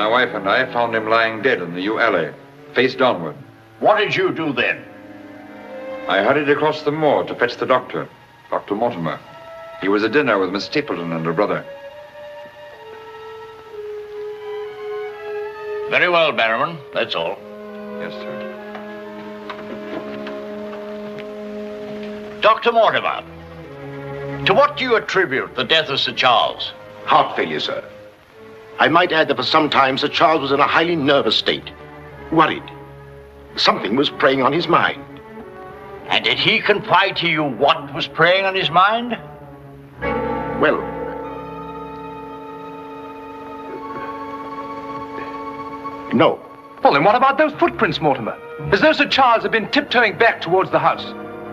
My wife and I found him lying dead in the yew alley, face downward. What did you do then? I hurried across the moor to fetch the doctor, Dr. Mortimer. He was at dinner with Miss Stapleton and her brother. Very well, Barrowman. That's all. Yes, sir. Dr. Mortimer, to what do you attribute the death of Sir Charles? Heart failure, sir. I might add that for some time Sir Charles was in a highly nervous state. Worried. Something was preying on his mind. And did he confide to you what was preying on his mind? Well, no. Well, then what about those footprints, Mortimer? As though Sir Charles had been tiptoeing back towards the house.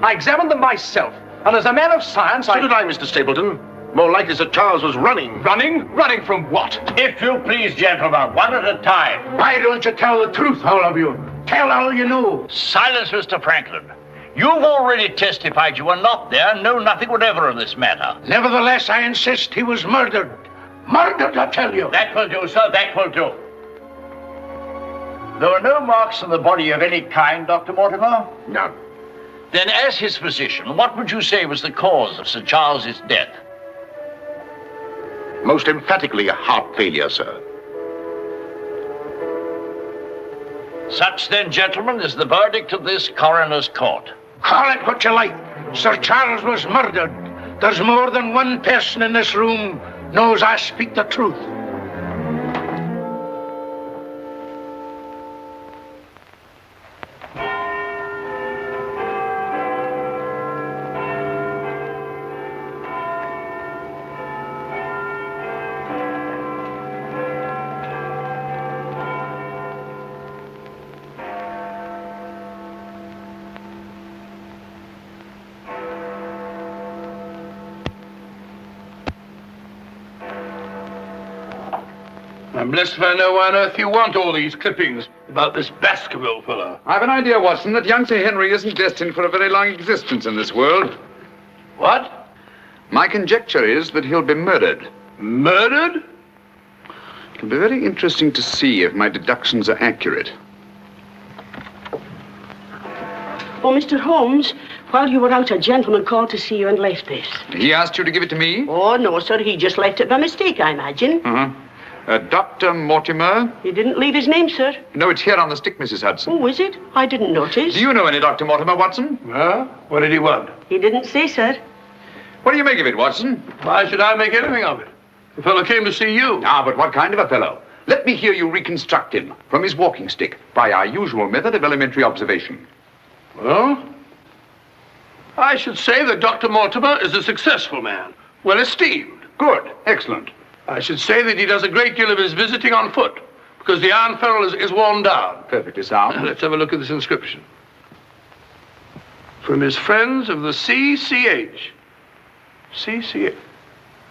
I examined them myself, and as a man of science, So did I, Mr. Stapleton. More likely Sir Charles was running. Running? Running from what? If you please, gentlemen, one at a time. Why don't you tell the truth, all of you? Tell all you know. Silence, Mr. Franklin. You've already testified you were not there and know nothing whatever of this matter. Nevertheless, I insist he was murdered. Murdered, I tell you. That will do, sir, that will do. There were no marks on the body of any kind, Dr. Mortimer? None. Then, as his physician, what would you say was the cause of Sir Charles's death? Most emphatically a heart failure, sir. Such, then, gentlemen, is the verdict of this coroner's court. Call it what you like. Sir Charles was murdered. There's more than one person in this room knows I speak the truth. I'm blessed if I know why on earth you want all these clippings about this Baskerville fellow. I've an idea, Watson, that young Sir Henry isn't destined for a very long existence in this world. What? My conjecture is that he'll be murdered. Murdered? It'll be very interesting to see if my deductions are accurate. Oh, Mr. Holmes, while you were out, a gentleman called to see you and left this. He asked you to give it to me? Oh, no, sir. He just left it by mistake, I imagine. Uh-huh. Dr. Mortimer? He didn't leave his name, sir. No, it's here on the stick, Mrs. Hudson. Oh, is it? I didn't notice. Do you know any Dr. Mortimer, Watson? Huh? What did he want? He didn't say, sir. What do you make of it, Watson? Why should I make anything of it? The fellow came to see you. Ah, but what kind of a fellow? Let me hear you reconstruct him from his walking stick by our usual method of elementary observation. Well, I should say that Dr. Mortimer is a successful man, well esteemed. Good. Excellent. I should say that he does a great deal of his visiting on foot, because the iron ferrule is worn down. Perfectly sound. Let's have a look at this inscription. From his friends of the CCH. CCH.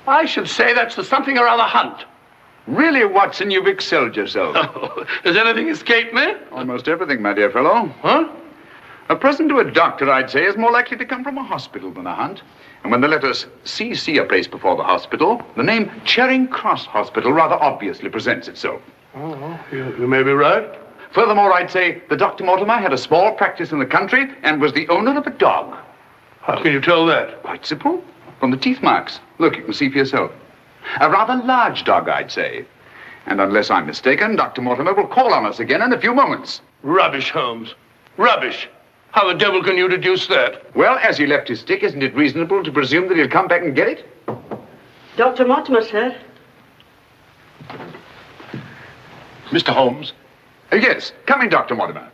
I should say that's the something or other hunt. Really, Watson, you've excelled yourself. Oh, has anything escaped me? Almost everything, my dear fellow. Huh? A present to a doctor, I'd say, is more likely to come from a hospital than a hunt. And when the letters CC are placed before the hospital, the name Charing Cross Hospital rather obviously presents itself. Oh, you may be right. Furthermore, I'd say that Dr. Mortimer had a small practice in the country and was the owner of a dog. How can you tell that? Quite simple. From the teeth marks. Look, you can see for yourself. A rather large dog, I'd say. And unless I'm mistaken, Dr. Mortimer will call on us again in a few moments. Rubbish, Holmes. Rubbish. How the devil can you deduce that? Well, as he left his stick, isn't it reasonable to presume that he'll come back and get it? Dr. Mortimer, sir. Mr. Holmes, Yes. Come in, Dr. Mortimer.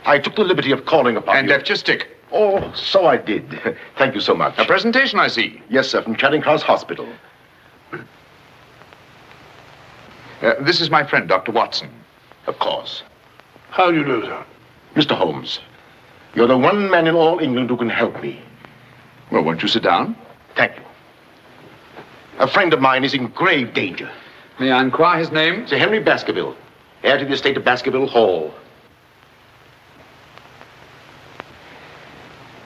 I took the liberty of calling upon And you. left your stick. Oh, so I did. Thank you so much. A presentation, I see. Yes, sir, from Charing Cross Hospital. This is my friend, Dr. Watson. Of course. How do you do, sir? Mr. Holmes, you're the one man in all England who can help me. Well, won't you sit down? Thank you. A friend of mine is in grave danger. May I inquire his name? Sir Henry Baskerville, heir to the estate of Baskerville Hall.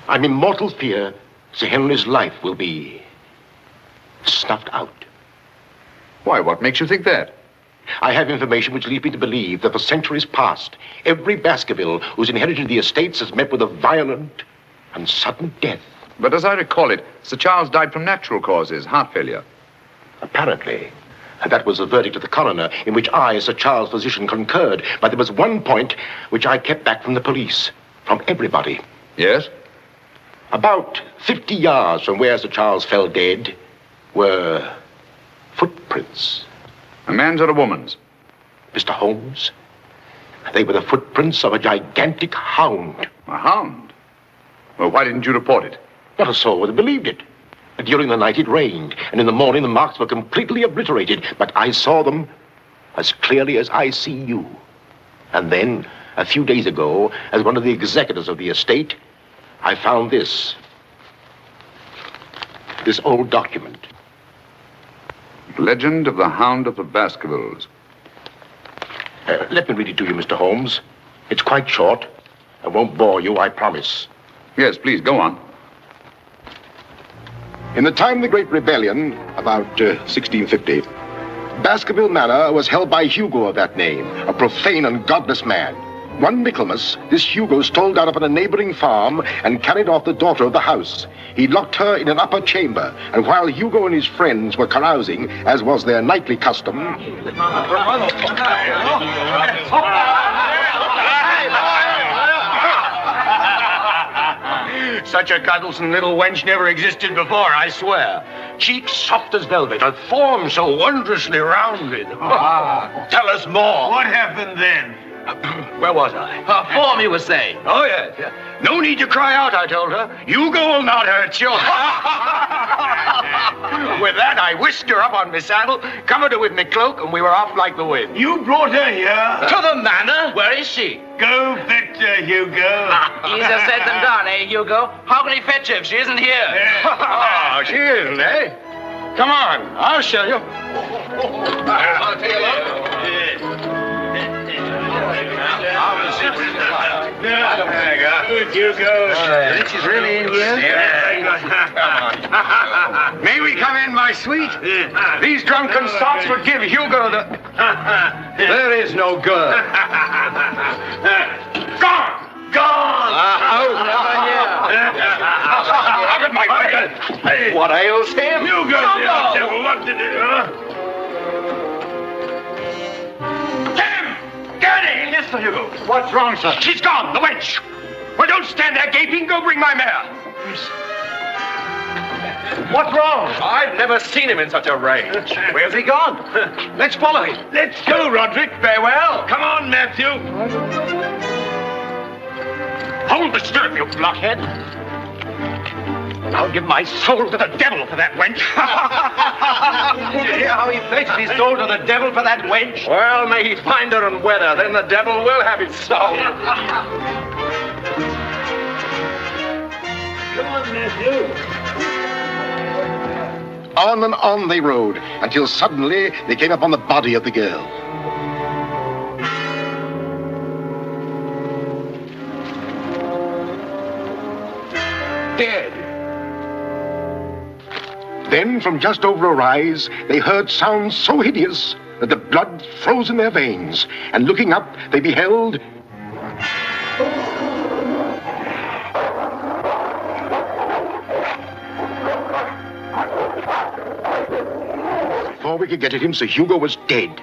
I'm in mortal fear Sir Henry's life will be snuffed out. Why, what makes you think that? I have information which leads me to believe that for centuries past, every Baskerville who's inherited the estates has met with a violent and sudden death. But as I recall it, Sir Charles died from natural causes, heart failure. Apparently. And that was the verdict of the coroner, in which I, as Sir Charles' physician, concurred. But there was one point which I kept back from the police, from everybody. Yes? About 50 yards from where Sir Charles fell dead were footprints. A man's or a woman's? Mr. Holmes, they were the footprints of a gigantic hound. A hound? Well, why didn't you report it? Not a soul would have believed it. During the night it rained, and in the morning the marks were completely obliterated, but I saw them as clearly as I see you. And then, a few days ago, as one of the executors of the estate, I found this old document. Legend of the Hound of the Baskervilles. Let me read it to you, Mr. Holmes. It's quite short. I won't bore you, I promise. Yes, please, go on. In the time of the Great Rebellion, about 1650, Baskerville Manor was held by Hugo of that name, a profane and godless man. One Michaelmas, this Hugo stole down upon a neighboring farm and carried off the daughter of the house. He locked her in an upper chamber, and while Hugo and his friends were carousing, as was their nightly custom... Such a cuddlesome little wench never existed before, I swear. Cheeks soft as velvet, a form so wondrously rounded. Tell us more. What happened then? Where was I? Her form, you were saying. Oh, yes. No need to cry out, I told her. Hugo will not hurt you. With that, I whisked her up on my saddle, covered her with my cloak, and we were off like the wind. You brought her here? To the manor? Where is she? Go fetch her, Hugo. Easier said than done, eh, Hugo? How can he fetch her if she isn't here? Oh, she isn't, eh? Come on, I'll show you. I'll take a look. There you go. Good, Hugo. She's really in here? Yeah. May we come in, my sweet? These drunken sots would give Hugo the... There is no girl. Gone! Gone! Out of my way! What ails him? Hugo, devil, what did it, huh? Yes, Sir Hugo. What's wrong, sir? She's gone, the wench. Well, don't stand there gaping. Go bring my mare. What's wrong? I've never seen him in such a rage. Where's he gone? Let's follow him. Let's go, Roderick. Farewell. Come on, Matthew. Hold the stirrup, you blockhead. I'll give my soul to the devil for that wench. Did you hear how he pledged his soul to the devil for that wench? Well, may he find her and wed her, then the devil will have his soul. Come on, Matthew. On and on they rode, until suddenly they came upon the body of the girl. Dead. Then, from just over a rise, they heard sounds so hideous that the blood froze in their veins. And looking up, they beheld... Before we could get at him, Sir Hugo was dead.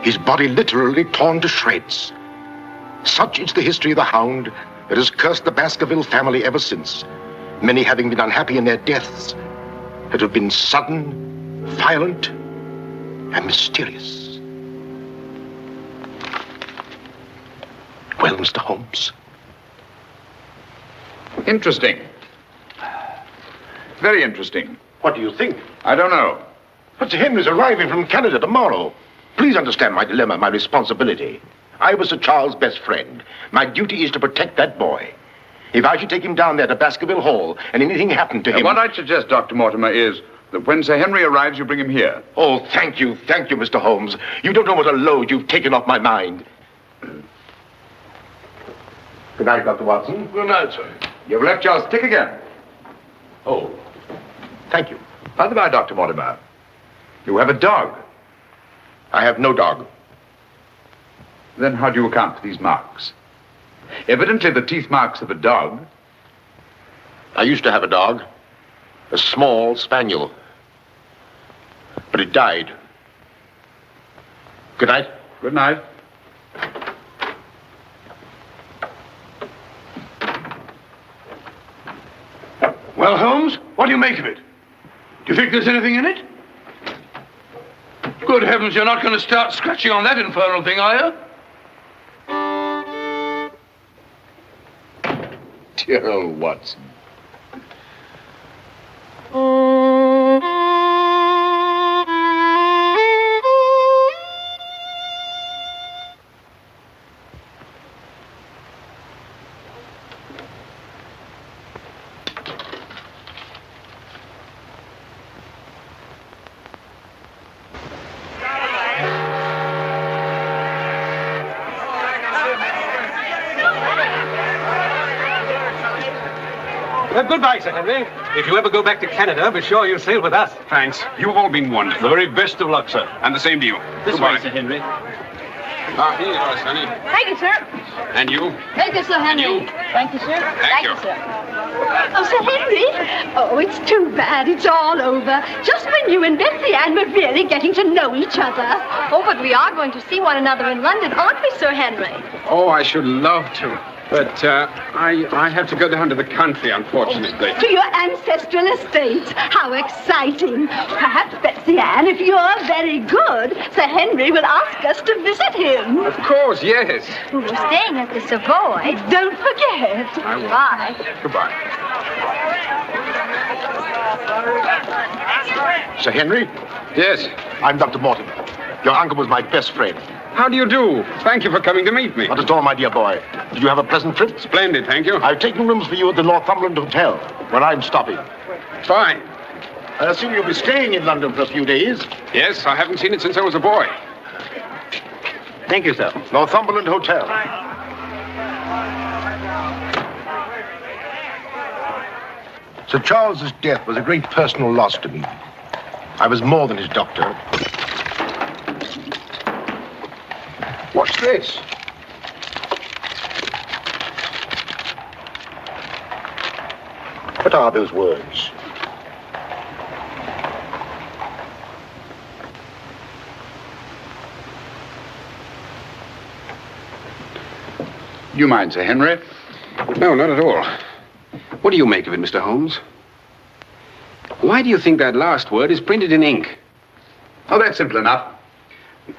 His body literally torn to shreds. Such is the history of the hound that has cursed the Baskerville family ever since. Many having been unhappy in their deaths, that have been sudden, violent, and mysterious. Well, Mr. Holmes? Interesting. Very interesting. What do you think? I don't know. But Sir Henry's arriving from Canada tomorrow. Please understand my dilemma, my responsibility. I was Sir Charles' best friend. My duty is to protect that boy. If I should take him down there to Baskerville Hall and anything happened to him... What I'd suggest, Dr. Mortimer, is that when Sir Henry arrives, you bring him here. Oh, thank you, Mr. Holmes. You don't know what a load you've taken off my mind. Good night, Dr. Watson. Good night, sir. You've left your stick again. Oh, thank you. By the by, Dr. Mortimer, you have a dog. I have no dog. Then how do you account for these marks? Evidently the teeth marks of a dog. I used to have a dog, a small spaniel, but it died. Good night. Good night. Well, Holmes, what do you make of it? Do you think there's anything in it? Good heavens, you're not going to start scratching on that infernal thing, are you? Dear old Watson. Goodbye, Sir Henry. If you ever go back to Canada, be sure you sail with us. Thanks. You've all been wonderful. The very best of luck, sir. And the same to you. This Goodbye. way, Sir Henry. Ah, here you are, Sonny. Thank you, sir. And you? Thank you, Sir Henry. You. Thank you, sir. Thank you. sir. Oh, Sir Henry. Oh, it's too bad. It's all over. Just when you and Betsy Ann were really getting to know each other. Oh, but we are going to see one another in London, aren't we, Sir Henry? Oh, I should love to. But I have to go down to the country, unfortunately. To your ancestral estate. How exciting. Perhaps, Betsy Ann, if you're very good, Sir Henry will ask us to visit him. Of course, yes. We're staying at the Savoy. Don't forget. I will. Bye. Goodbye. Sir Henry, Yes. I'm Dr. Mortimer. Your uncle was my best friend. How do you do? Thank you for coming to meet me. Not at all, my dear boy. Did you have a pleasant trip? Splendid, thank you. I've taken rooms for you at the Northumberland Hotel, where I'm stopping. Fine. I assume you'll be staying in London for a few days. Yes, I haven't seen it since I was a boy. Thank you, sir. Northumberland Hotel. Sir Charles's death was a great personal loss to me. I was more than his doctor. What's this? What are those words? Do you mind, Sir Henry? No, not at all. What do you make of it, Mr. Holmes? Why do you think that last word is printed in ink? Oh, that's simple enough.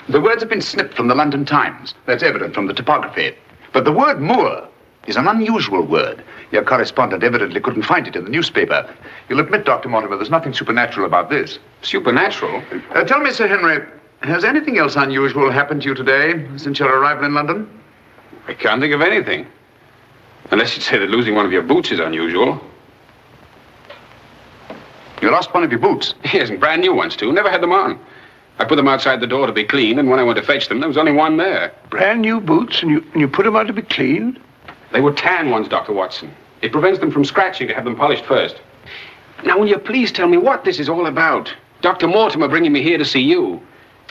The words have been snipped from the London Times. That's evident from the typography. But the word moor is an unusual word. Your correspondent evidently couldn't find it in the newspaper. You'll admit, Dr. Mortimer, there's nothing supernatural about this. Supernatural? Tell me, Sir Henry, has anything else unusual happened to you today since your arrival in London? I can't think of anything. Unless you'd say that losing one of your boots is unusual. You lost one of your boots? Yes, and brand new ones, too. Never had them on. I put them outside the door to be cleaned, and when I went to fetch them, there was only one there. Brand new boots, and you put them out to be cleaned? They were tan ones, Dr. Watson. It prevents them from scratching to have them polished first. Now, will you please tell me what this is all about? Dr. Mortimer bringing me here to see you.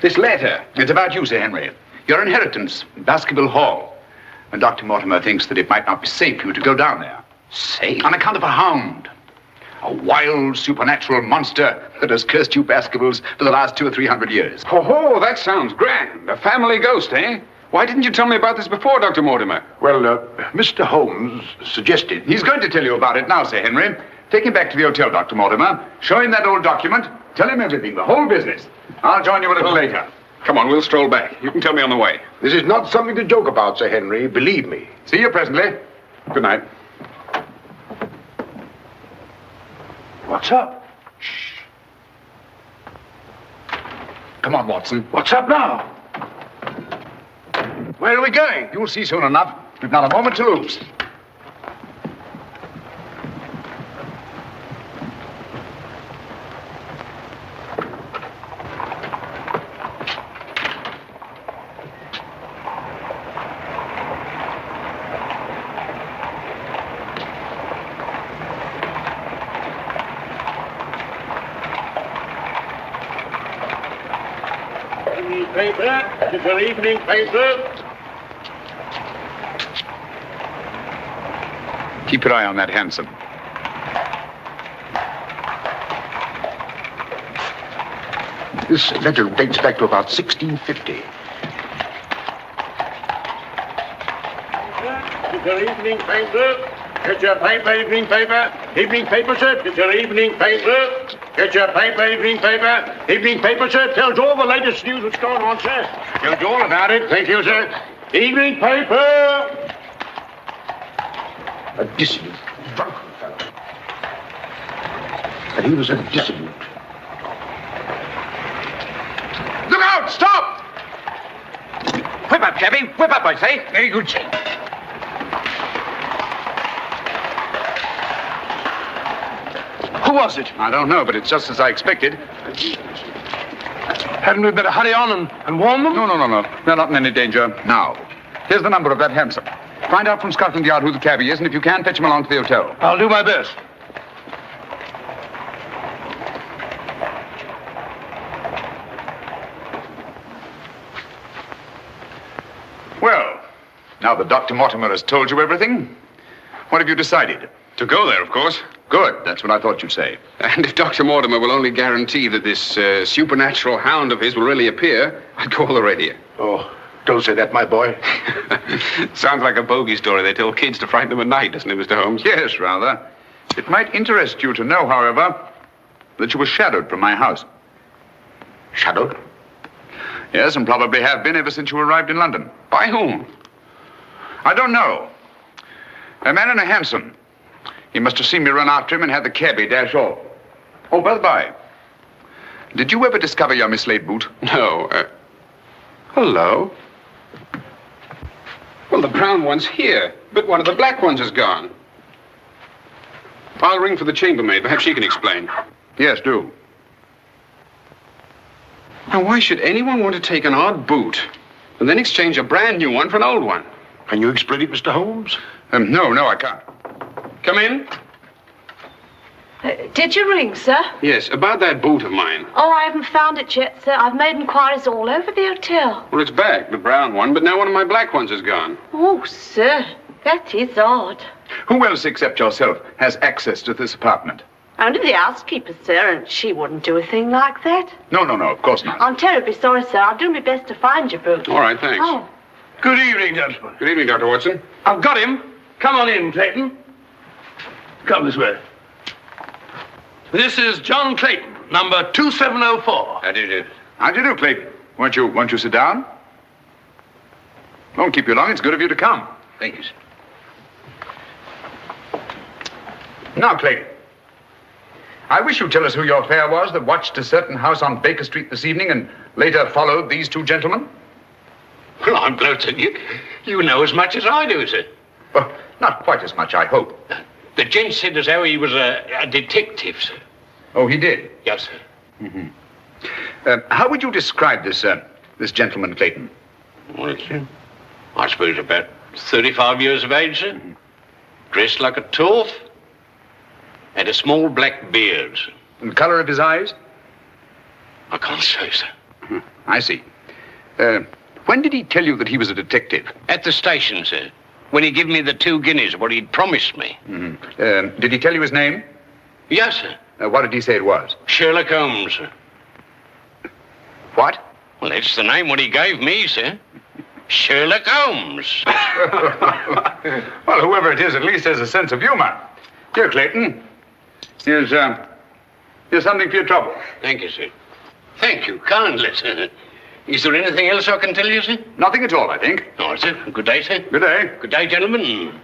This letter. It's about you, Sir Henry. Your inheritance in Baskerville Hall. And Dr. Mortimer thinks that it might not be safe for you to go down there. Safe? On account of a hound. A wild, supernatural monster that has cursed you Baskervilles for the last 200 or 300 years. Oh, that sounds grand. A family ghost, eh? Why didn't you tell me about this before, Dr. Mortimer? Well, Mr. Holmes suggested... He's going to tell you about it now, Sir Henry. Take him back to the hotel, Dr. Mortimer. Show him that old document. Tell him everything, the whole business. I'll join you a little later. Come on, we'll stroll back. You can tell me on the way. This is not something to joke about, Sir Henry. Believe me. See you presently. Good night. What's up? Shh. Come on, Watson. What's up now? Where are we going? You'll see soon enough. We've not a moment to lose. paper. It's your evening paper. Keep your eye on that hansom. This letter dates back to about 1650. It's your evening paper. Get your paper, evening paper. Evening paper, sir. Get your evening paper. Get your paper, evening paper. Evening paper, sir. Tells all the latest news that's going on, sir. Tells you all about it. Thank you, sir. Evening paper. A dissolute, drunken fellow. And he was a dissolute. Look out! Stop! Whip up, cabby. Whip up, I say. Very good, sir. Who was it? I don't know, but it's just as I expected. Hadn't we better hurry on and warn them? No. They're not in any danger now. Here's the number of that hansom. Find out from Scotland Yard who the cabby is, and if you can, fetch him along to the hotel. I'll do my best. Well, now that Dr. Mortimer has told you everything, what have you decided? To go there, of course. Good. That's what I thought you'd say. And if Dr. Mortimer will only guarantee that this supernatural hound of his will really appear, I'd call the radio. Oh, don't say that, my boy. Sounds like a bogey story they tell kids to frighten them at night, doesn't it, Mr. Holmes? Yes, rather. It might interest you to know, however, that you were shadowed from my house. Shadowed? Yes, and probably have been ever since you arrived in London. By whom? I don't know. A man in a hansom. He must have seen me run after him and had the cabby dash off. Oh, by the by, did you ever discover your mislaid boot? No. Hello? Well, the brown one's here, but one of the black ones is gone. I'll ring for the chambermaid. Perhaps she can explain. Yes, do. Now, why should anyone want to take an odd boot and then exchange a brand new one for an old one? Can you explain it, Mr. Holmes? No, I can't. Come in. Did you ring, sir? Yes, about that boot of mine. Oh, I haven't found it yet, sir. I've made inquiries all over the hotel. Well, it's back, the brown one, but now one of my black ones is gone. Oh, sir, that is odd. Who else except yourself has access to this apartment? Only the housekeeper, sir, and she wouldn't do a thing like that. No, of course not. I'm terribly sorry, sir. I'll do my best to find your boot. All right, thanks. Oh. Good evening, gentlemen. Good evening, Dr. Watson. I've got him. Come on in, Clayton. Come this way. This is John Clayton, number 2704. How do you do? How do you do, Clayton? Won't you sit down? Won't keep you long. It's good of you to come. Thank you, sir. Now, Clayton, I wish you'd tell us who your fare was that watched a certain house on Baker Street this evening and later followed these two gentlemen. Well, I'm glad that you know as much as I do, sir. Well, not quite as much, I hope. The gent said as how he was a detective, sir. Oh, he did? Yes, sir. Mm-hmm. How would you describe this gentleman, Clayton? Well, I suppose about 35 years of age, sir. Mm-hmm. Dressed like a toff. Had a small black beard, sir. And the color of his eyes? I can't say, sir. I see. When did he tell you that he was a detective? At the station, sir. When he gave me the 2 guineas, what he'd promised me. Mm-hmm. Did he tell you his name? Yes, sir. What did he say it was? Sherlock Holmes, sir. What? Well, that's the name what he gave me, sir. Sherlock Holmes. Well, whoever it is at least has a sense of humor. Here, Clayton. Here's something for your trouble. Thank you, sir. Thank you kindly, sir. Is there anything else I can tell you, sir? Nothing at all, I think. All right, sir. Good day, sir. Good day. Good day, gentlemen.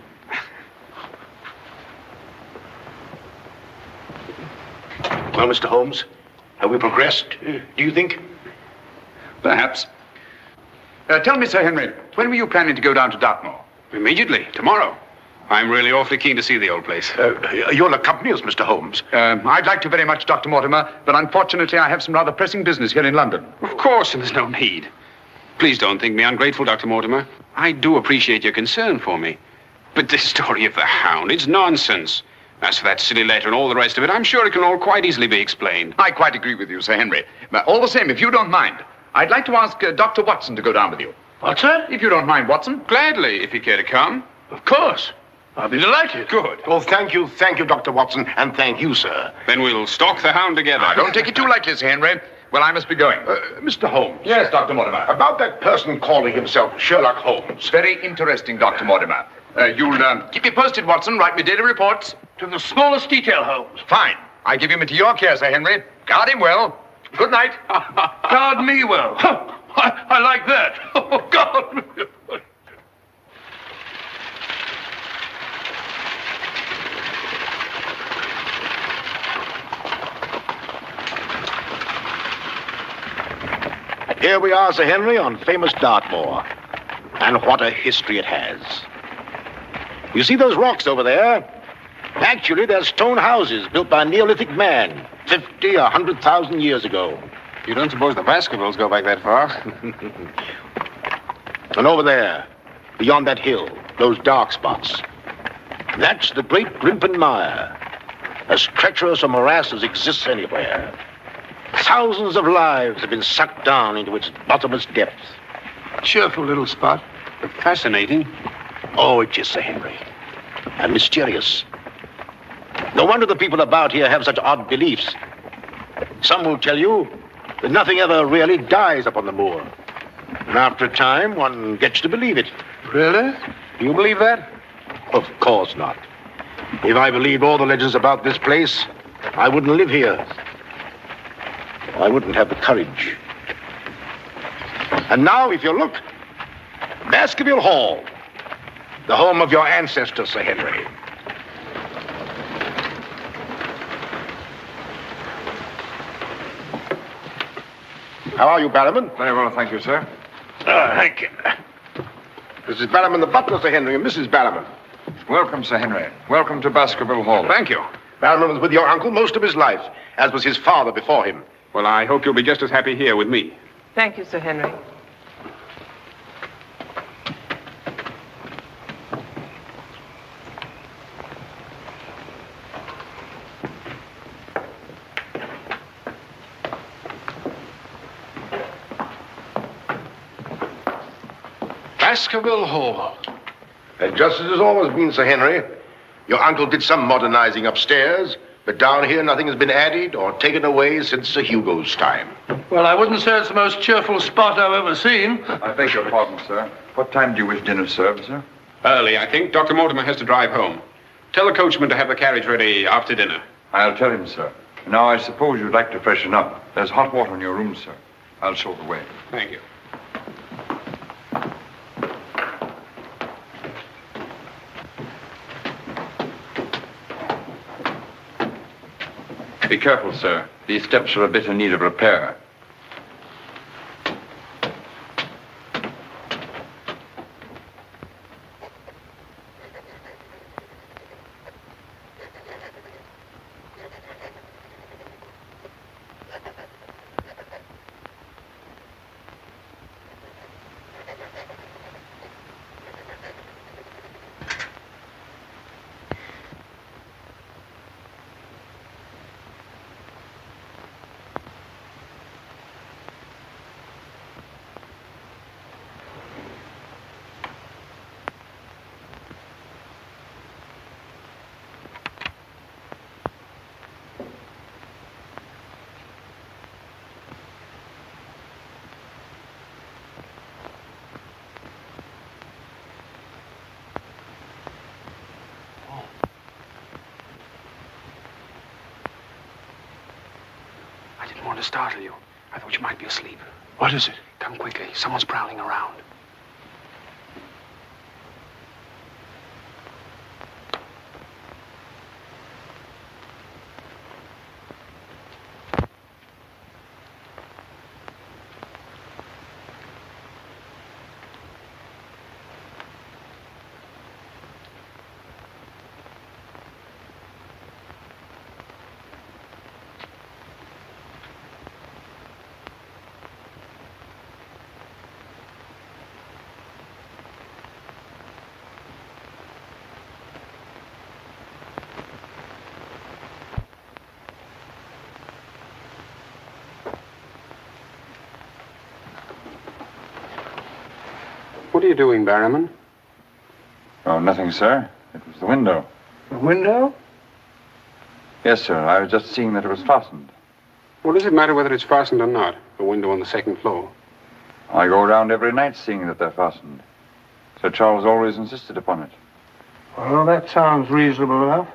Well, Mr. Holmes, have we progressed, do you think? Perhaps. Tell me, Sir Henry, when were you planning to go down to Dartmoor? Immediately, tomorrow. I'm really awfully keen to see the old place. You'll accompany us, Mr. Holmes. I'd like to very much, Dr. Mortimer, but unfortunately I have some rather pressing business here in London. Of course, and there's no need. Please don't think me ungrateful, Dr. Mortimer. I do appreciate your concern for me. But this story of the hound, it's nonsense. As for that silly letter and all the rest of it, I'm sure it can all quite easily be explained. I quite agree with you, Sir Henry. But all the same, if you don't mind, I'd like to ask Dr. Watson to go down with you. What's that? If you don't mind, Watson. Gladly, if you care to come. Of course. I'll be delighted. Good. Oh, thank you, Dr. Watson, and thank you, sir. Then we'll stalk the hound together. Now, don't take it too lightly, Sir Henry. Well, I must be going. Mr. Holmes. Yes, Dr. Mortimer. About that person calling himself Sherlock Holmes. Very interesting, Dr. Mortimer. You'll keep me posted, Watson. Write me daily reports. To the smallest detail, Holmes. Fine. I give him into your care, Sir Henry. Guard him well. Good night. Guard me well. I like that. Oh, God. Here we are, Sir Henry, on famous Dartmoor. And what a history it has. You see those rocks over there? Actually, they're stone houses built by a Neolithic man 50 or 100,000 years ago. You don't suppose the Baskervilles go back that far? And over there, beyond that hill, those dark spots, that's the great Grimpen Mire, as treacherous a morass as exists anywhere. Thousands of lives have been sucked down into its bottomless depths. Cheerful little spot. Fascinating. Oh, it is, Sir Henry. And mysterious. No wonder the people about here have such odd beliefs. Some will tell you that nothing ever really dies upon the moor. And after a time, one gets to believe it. Really? You believe that? Of course not. If I believed all the legends about this place, I wouldn't live here. I wouldn't have the courage. And now, if you look, Baskerville Hall, the home of your ancestors, Sir Henry. How are you, Barrowman? Very well, thank you, sir. Thank you. This is Barrowman the butler, Sir Henry, and Mrs. Barrowman. Welcome, Sir Henry. Welcome to Baskerville Hall. Thank you. Barrowman was with your uncle most of his life, as was his father before him. Well, I hope you'll be just as happy here with me. Thank you, Sir Henry. Baskerville Hall. And just as it's always been, Sir Henry, your uncle did some modernizing upstairs, but down here nothing has been added or taken away since Sir Hugo's time. Well, I wouldn't say it's the most cheerful spot I've ever seen. I beg your pardon, sir. What time do you wish dinner served, sir? Early, I think. Dr. Mortimer has to drive home. Tell the coachman to have the carriage ready after dinner. I'll tell him, sir. Now, I suppose you'd like to freshen up. There's hot water in your room, sir. I'll show the way. Thank you. Be careful, sir. These steps are a bit in need of repair. I didn't want to startle you. I thought you might be asleep. What is it? Come quickly. Someone's prowling around. What are you doing, Barrowman? Oh, nothing, sir. It was the window. The window? Yes, sir. I was just seeing that it was fastened. What does it matter whether it's fastened or not? A window on the second floor. I go around every night seeing that they're fastened. Sir Charles always insisted upon it. Well, that sounds reasonable enough.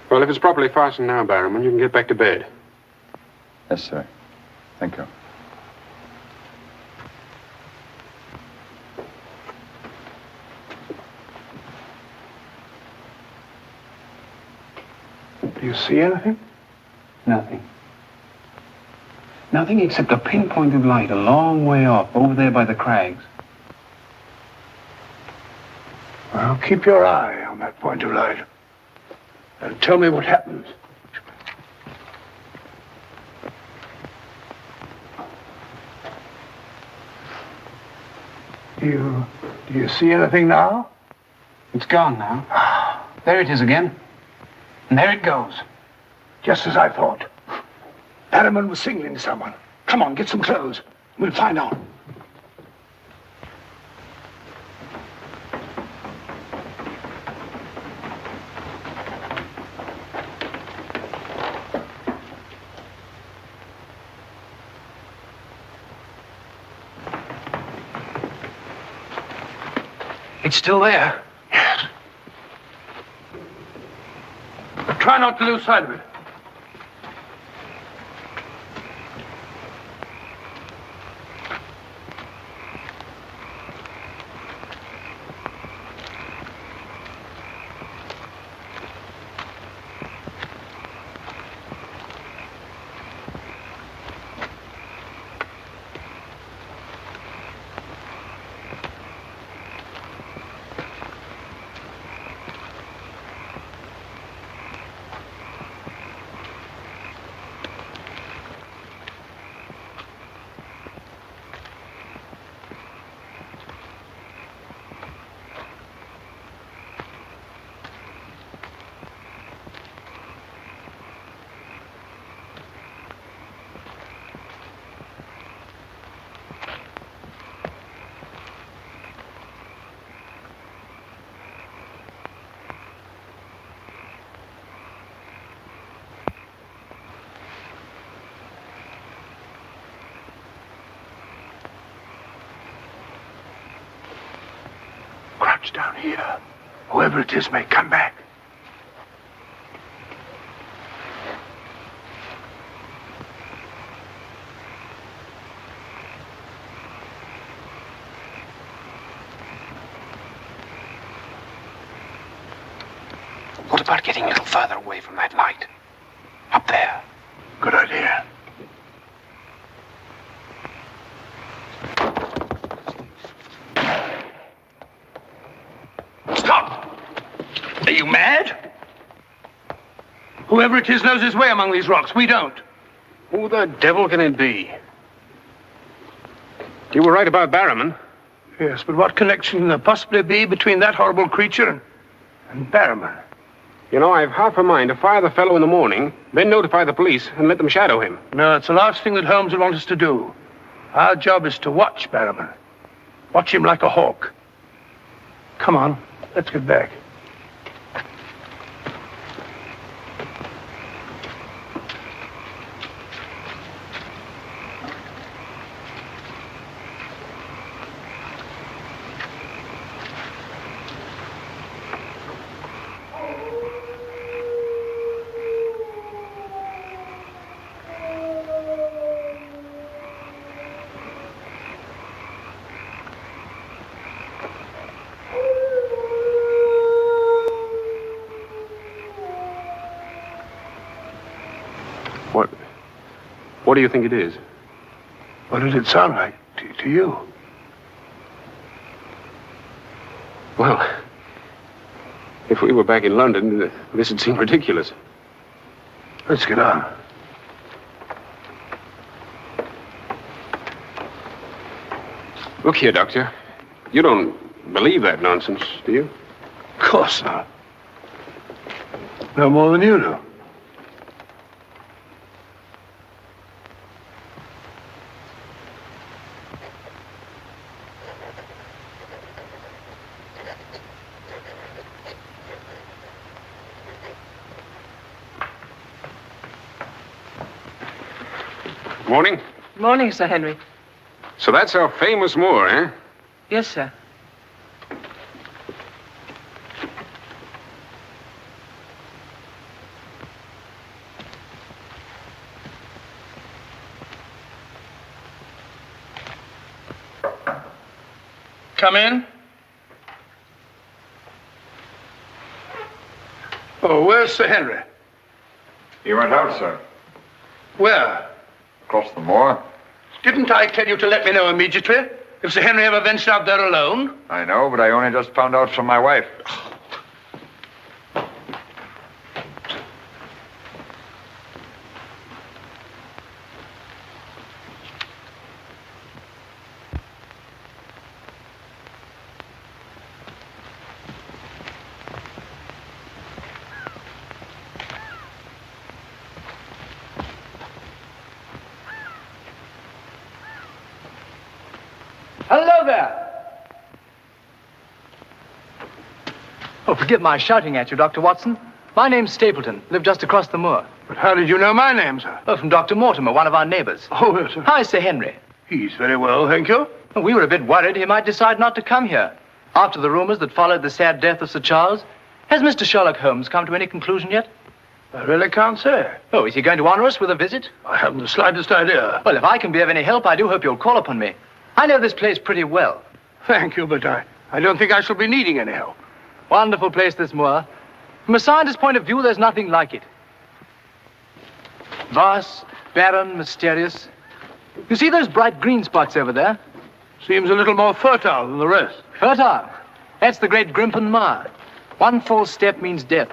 Well, if it's properly fastened now, Barrowman, you can get back to bed. Yes, sir. Thank you. Do you see anything? Nothing. Nothing except a pinpoint of light a long way off, over there by the crags. Well, keep your eye on that point of light. And tell me what happens. Do you see anything now? It's gone now. There it is again. And there it goes. Just as I thought. Barrowman was signaling to someone. Come on, get some clothes. We'll find out. It's still there. Yes. But try not to lose sight of it. Down here. Whoever it is may come back. What about getting a little further away from that light? Up there. Good idea. Are you mad? Whoever it is knows his way among these rocks. We don't. Who the devil can it be? You were right about Barrowman. Yes, but what connection can there possibly be between that horrible creature and Barrowman? You know, I've half a mind to fire the fellow in the morning, then notify the police and let them shadow him. No, it's the last thing that Holmes would want us to do. Our job is to watch Barrowman. Watch him like a hawk. Come on, let's get back. What do you think it is? What did it sound like to you? Well, if we were back in London, this would seem ridiculous. Let's get on. Look here, Doctor. You don't believe that nonsense, do you? Of course not. No more than you do. Morning. Morning, Sir Henry. So that's our famous Moor, eh? Yes, sir. Come in. Oh, where's Sir Henry? He went out, sir. Where? Across the moor. Didn't I tell you to let me know immediately if Sir Henry ever ventured out there alone? I know, but I only just found out from my wife. Hello there. Oh, forgive my shouting at you, Dr. Watson. My name's Stapleton. Live just across the moor. But how did you know my name, sir? Oh, from Dr. Mortimer, one of our neighbors. Oh, yes, sir. Hi, Sir Henry. He's very well, thank you. Well, we were a bit worried he might decide not to come here. After the rumors that followed the sad death of Sir Charles, has Mr. Sherlock Holmes come to any conclusion yet? I really can't say. Oh, is he going to honor us with a visit? I haven't the slightest idea. Well, if I can be of any help, I do hope you'll call upon me. I know this place pretty well. Thank you, but I don't think I shall be needing any help. Wonderful place, this moor. From a scientist's point of view, there's nothing like it. Vast, barren, mysterious. You see those bright green spots over there? Seems a little more fertile than the rest. Fertile? That's the great Grimpen Mire. One false step means death.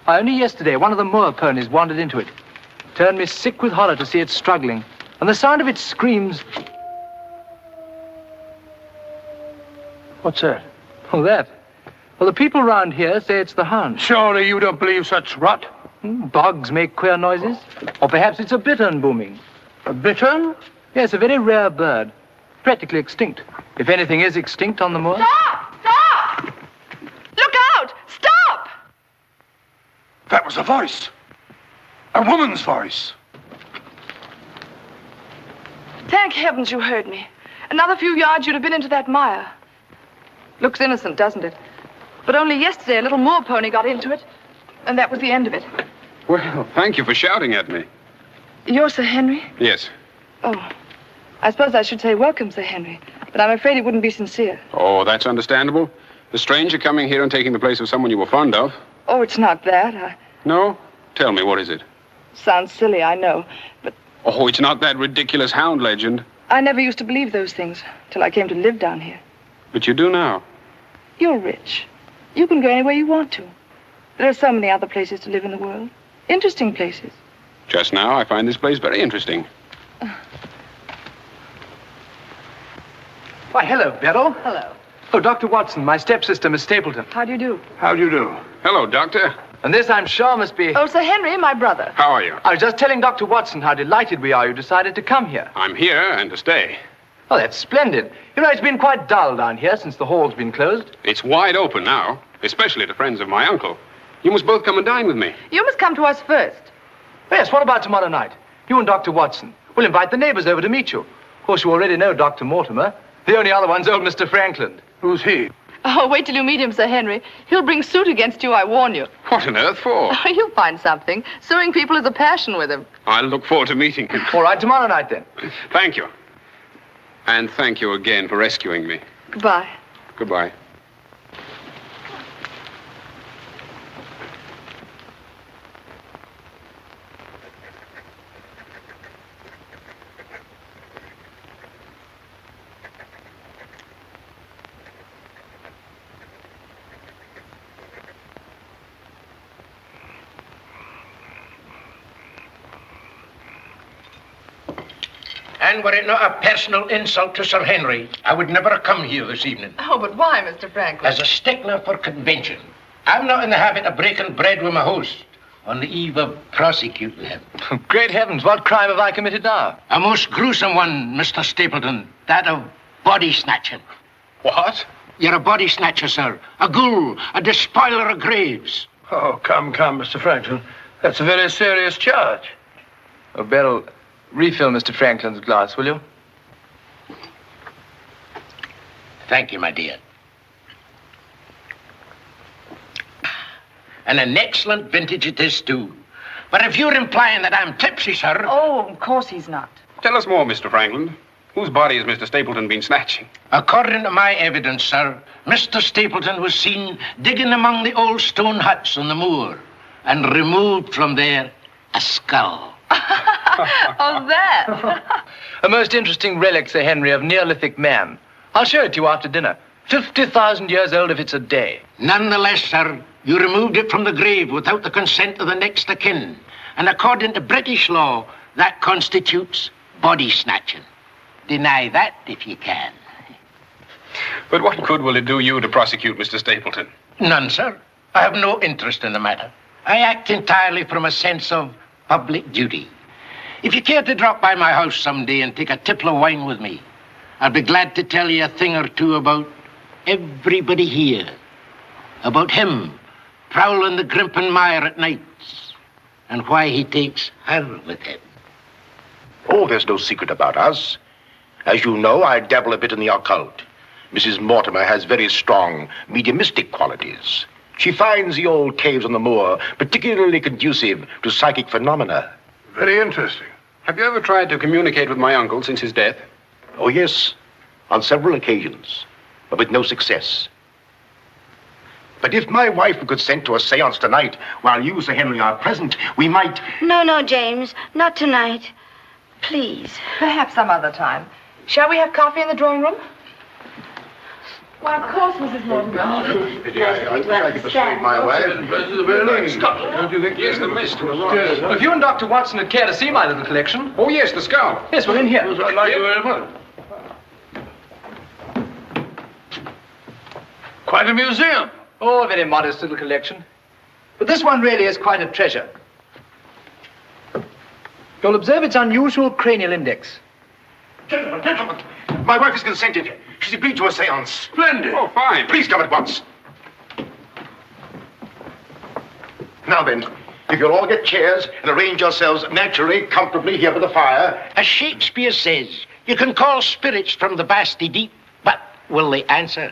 Only yesterday, one of the moor ponies wandered into it. Turned me sick with horror to see it struggling. And the sound of its screams... What's that? Oh, that? Well, the people round here say it's the hound. Surely you don't believe such rot? Bogs make queer noises. Or perhaps it's a bittern booming. A bittern? Yes, a very rare bird. Practically extinct. If anything is extinct on the moor. Stop! Stop! Look out! Stop! That was a voice. A woman's voice. Thank heavens you heard me. Another few yards, you'd have been into that mire. Looks innocent, doesn't it? But only yesterday, a little moor pony got into it, and that was the end of it. Well, thank you for shouting at me. You're Sir Henry? Yes. Oh, I suppose I should say welcome, Sir Henry, but I'm afraid it wouldn't be sincere. Oh, that's understandable. A stranger coming here and taking the place of someone you were fond of. Oh, it's not that. No? Tell me, what is it? Sounds silly, I know, but Oh, it's not that ridiculous hound legend. I never used to believe those things till I came to live down here. But you do now. You're rich. You can go anywhere you want to. There are so many other places to live in the world. Interesting places. Just now, I find this place very interesting. Why, hello, Beryl. Hello. Oh, Dr. Watson, my stepsister, Miss Stapleton. How do you do? How do you do? Hello, Doctor. And this, I'm sure, must be... Oh, Sir Henry, my brother. How are you? I was just telling Dr. Watson how delighted we are you decided to come here. I'm here and to stay. Oh, that's splendid. You know, it's been quite dull down here since the hall's been closed. It's wide open now, especially to friends of my uncle. You must both come and dine with me. You must come to us first. Yes, what about tomorrow night? You and Dr. Watson. We'll invite the neighbors over to meet you. Of course, you already know Dr. Mortimer. The only other one's old Mr. Frankland. Who's he? Oh, wait till you meet him, Sir Henry. He'll bring suit against you, I warn you. What on earth for? Oh, you'll find something. Suing people is a passion with him. I'll look forward to meeting him. All right, tomorrow night, then. Thank you. And thank you again for rescuing me. Goodbye. Goodbye. And were it not a personal insult to Sir Henry, I would never have come here this evening. Oh, but why, Mr. Franklin? As a stickler for convention. I'm not in the habit of breaking bread with my host on the eve of prosecuting him. Great heavens, what crime have I committed now? A most gruesome one, Mr. Stapleton. That of body snatching. What? You're a body snatcher, sir. A ghoul, a despoiler of graves. Oh, come, Mr. Franklin. That's a very serious charge. Oh, Beryl, Refill Mr. Franklin's glass, will you? Thank you, my dear. And an excellent vintage it is, too. But if you're implying that I'm tipsy, sir... Oh, of course he's not. Tell us more, Mr. Franklin. Whose body has Mr. Stapleton been snatching? According to my evidence, sir, Mr. Stapleton was seen digging among the old stone huts on the moor and removed from there a skull. Oh, that. A most interesting relic, Sir Henry, of Neolithic man. I'll show it to you after dinner. 50,000 years old if it's a day. Nonetheless, sir, you removed it from the grave without the consent of the next of kin. And according to British law, that constitutes body snatching. Deny that if you can. But what good will it do you to prosecute Mr. Stapleton? None, sir. I have no interest in the matter. I act entirely from a sense of public duty. If you care to drop by my house someday and take a tipple of wine with me, I'll be glad to tell you a thing or two about everybody here. About him prowling the Grimpen Mire at nights and why he takes her with him. Oh, there's no secret about us. As you know, I dabble a bit in the occult. Mrs. Mortimer has very strong mediumistic qualities. She finds the old caves on the moor particularly conducive to psychic phenomena. Very interesting. Have you ever tried to communicate with my uncle since his death? Oh, yes, on several occasions, but with no success. But if my wife would consent to a seance tonight, while you, Sir Henry, are present, we might... No, James, not tonight. Please. Perhaps some other time. Shall we have coffee in the drawing room? Why, of course, Mrs. Mortimer. I wish I could persuade my wife. Don't you think? Yes, the list. Well, if you and Dr. Watson would care to see my little collection. Oh, yes, the skull. Yes, well, in here. I'd like you very much. Quite a museum. Oh, a very modest little collection. But this one really is quite a treasure. You'll observe its unusual cranial index. Gentlemen, my wife has consented. She's agreed to a seance. Splendid. Oh, fine. Please come at once. Now then, if you'll all get chairs and arrange yourselves naturally, comfortably here by the fire. As Shakespeare says, you can call spirits from the vasty deep, but will they answer?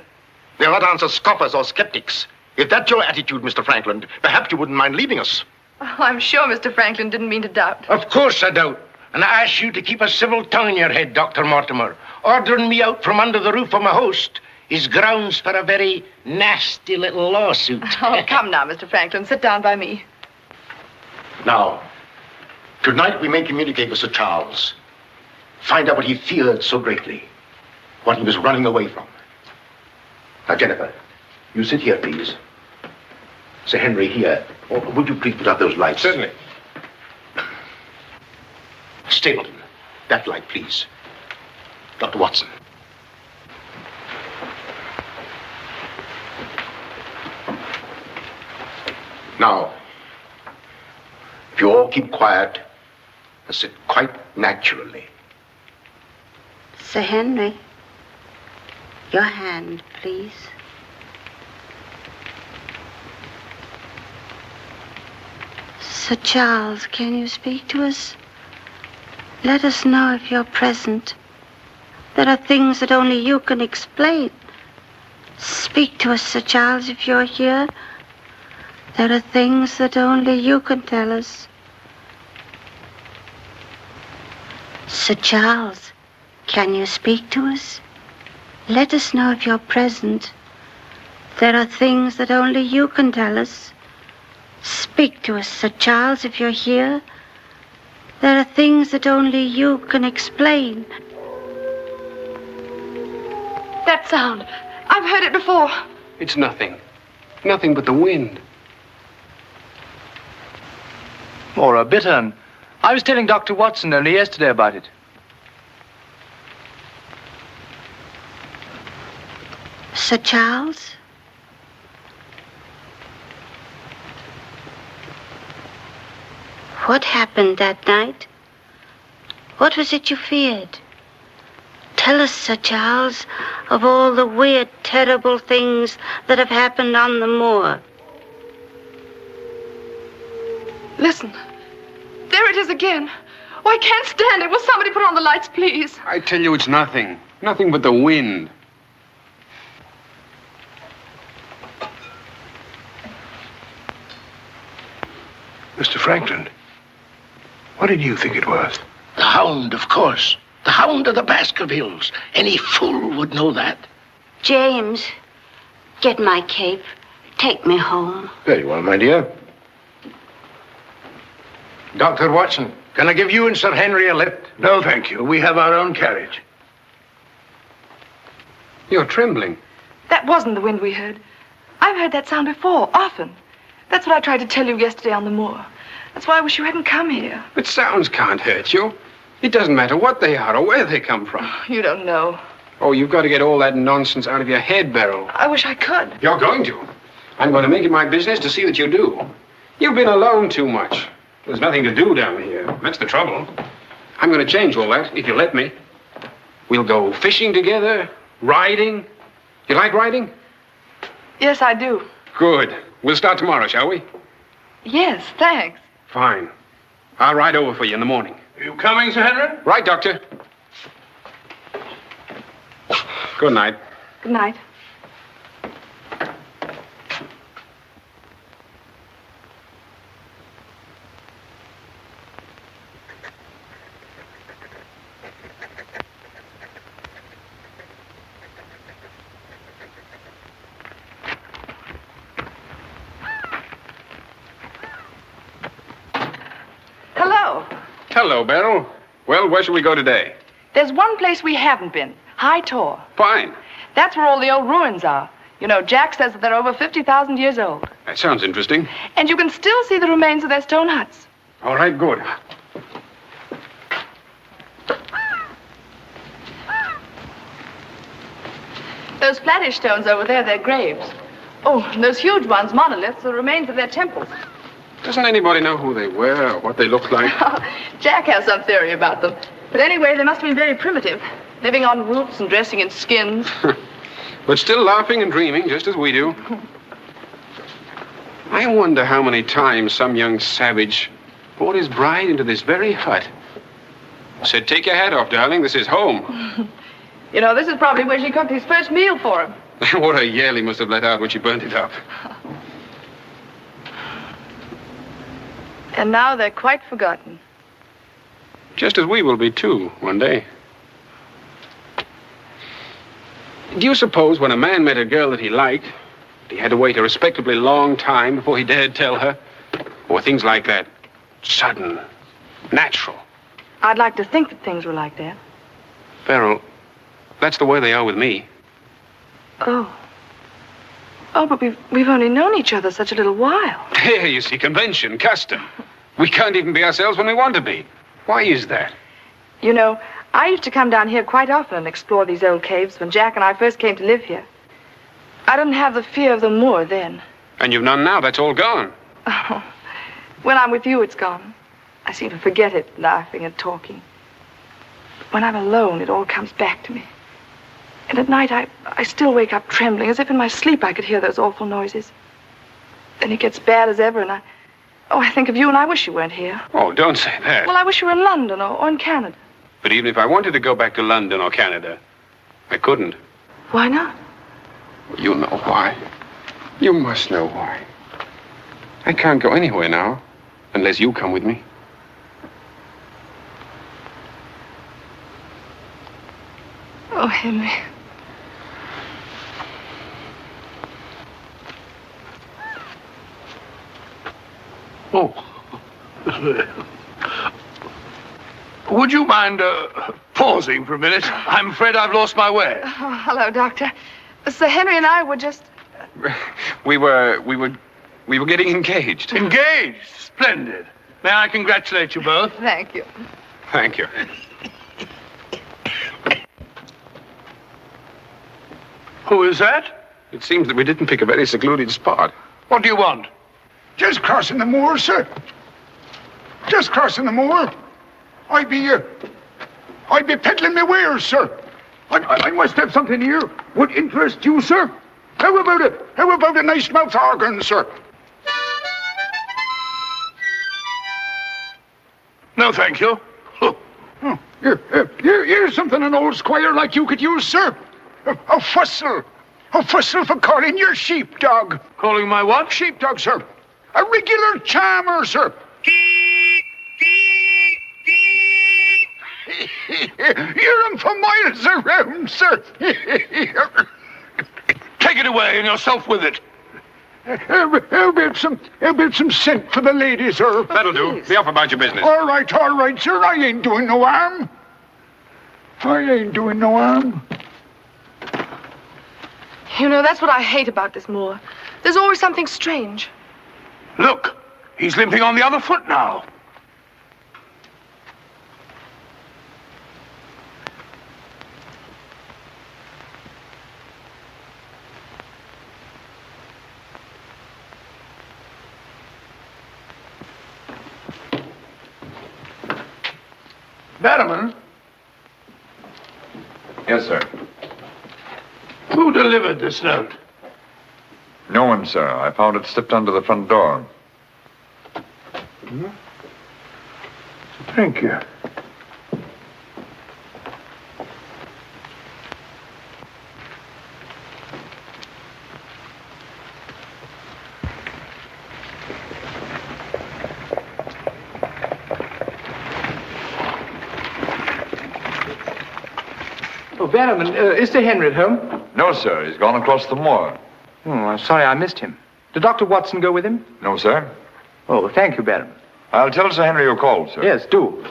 They'll not answer scoffers or skeptics. If that's your attitude, Mr. Franklin, perhaps you wouldn't mind leaving us. Oh, I'm sure Mr. Franklin didn't mean to doubt. Of course I don't. And I ask you to keep a civil tongue in your head, Dr. Mortimer. Ordering me out from under the roof of my host is grounds for a very nasty little lawsuit. Oh, come now, Mr. Franklin. Sit down by me. Now, tonight we may communicate with Sir Charles. Find out what he feared so greatly. What he was running away from. Now, Jennifer, you sit here, please. Sir Henry, here. Or would you please put out those lights? Certainly. Stapleton, that light, please. Dr. Watson. Now, if you all keep quiet and sit quite naturally. Sir Henry, your hand, please. Sir Charles, can you speak to us? Let us know if you're present. There are things that only you can explain. Speak to us, Sir Charles, if you're here. There are things that only you can tell us. Sir Charles, can you speak to us? Let us know if you're present. There are things that only you can tell us. Speak to us, Sir Charles, if you're here. There are things that only you can explain. That sound. I've heard it before. It's nothing. Nothing but the wind. Or a bittern. I was telling Dr. Watson only yesterday about it. Sir Charles? What happened that night? What was it you feared? Tell us, Sir Charles, of all the weird, terrible things that have happened on the moor. Listen. There it is again. Oh, I can't stand it. Will somebody put on the lights, please? I tell you, it's nothing. Nothing but the wind. Mr. Franklin, what did you think it was? The Hound, of course. The Hound of the Baskervilles. Any fool would know that. James, get my cape. Take me home. Very well, my dear. Dr. Watson, can I give you and Sir Henry a lift? No, thank you. We have our own carriage. You're trembling. That wasn't the wind we heard. I've heard that sound before, often. That's what I tried to tell you yesterday on the moor. That's why I wish you hadn't come here. But sounds can't hurt you. It doesn't matter what they are or where they come from. You don't know. Oh, you've got to get all that nonsense out of your head, Beryl. I wish I could. You're going to. I'm going to make it my business to see that you do. You've been alone too much. There's nothing to do down here. That's the trouble. I'm going to change all that, if you let me. We'll go fishing together, riding. You like riding? Yes, I do. Good. We'll start tomorrow, shall we? Yes, thanks. Fine. I'll ride over for you in the morning. Are you coming, Sir Henry? Right, Doctor. Good night. Good night. Hello, Beryl. Well, where shall we go today? There's one place we haven't been. High Tor. Fine. That's where all the old ruins are. You know, Jack says that they're over 50,000 years old. That sounds interesting. And you can still see the remains of their stone huts. All right, good. Those flattish stones over there, they're graves. Oh, and those huge ones, monoliths, are the remains of their temples. Doesn't anybody know who they were or what they looked like? Jack has some theory about them. But anyway, they must have been very primitive, living on roots and dressing in skins. But still laughing and dreaming, just as we do. I wonder how many times some young savage brought his bride into this very hut. Said, take your hat off, darling, this is home. You know, this is probably where she cooked his first meal for him. What a yell he must have let out when she burnt it up. And now they're quite forgotten. Just as we will be, too, one day. Do you suppose when a man met a girl that he liked, he had to wait a respectably long time before he dared tell her? Or things like that? Sudden, natural. I'd like to think that things were like that. Beryl, that's the way they are with me. Oh. Oh, but we've only known each other such a little while. There, you see, convention, custom. We can't even be ourselves when we want to be. Why is that? You know, I used to come down here quite often and explore these old caves when Jack and I first came to live here. I didn't have the fear of the moor then. And you've none now. That's all gone. Oh, when I'm with you, it's gone. I seem to forget it, laughing and talking. But when I'm alone, it all comes back to me. And at night, I still wake up trembling, as if in my sleep I could hear those awful noises. Then it gets bad as ever, and I think of you, and I wish you weren't here. Oh, don't say that. Well, I wish you were in London or in Canada. But even if I wanted to go back to London or Canada, I couldn't. Why not? You know why. You must know why. I can't go anywhere now, unless you come with me. Oh, Henry. Oh. Would you mind pausing for a minute? I'm afraid I've lost my way. Oh, hello, Doctor. Sir Henry and I were just... We were getting engaged. Engaged? Splendid. May I congratulate you both? Thank you. Thank you. Who is that? It seems that we didn't pick a very secluded spot. What do you want? Just crossing the moor, sir. Just crossing the moor. I'd be peddling my wares, sir. I must have something here would interest you, sir. How about it? How about a nice mouth organ, sir? No, thank you. Here's something an old squire like you could use, sir. A fussel. A fussel for calling your sheepdog. Calling my what? Sheepdog, sir. A regular charmer, sir. Hear him for miles around, sir. Take it away and yourself with it. How about some scent for the lady, sir? That'll do. Be off about your business. All right, sir. I ain't doing no harm. You know, that's what I hate about this moor. There's always something strange. Look, he's limping on the other foot now. Barrowman? Yes, sir. Who delivered this note? No one, sir. I found it slipped under the front door. Thank you. Oh, Barrowman, is Sir Henry at home? No, sir. He's gone across the moor. Oh, I'm sorry I missed him. Did Dr. Watson go with him? No, sir. Oh, thank you, Barrowman. I'll tell Sir Henry you called, sir. Yes, do.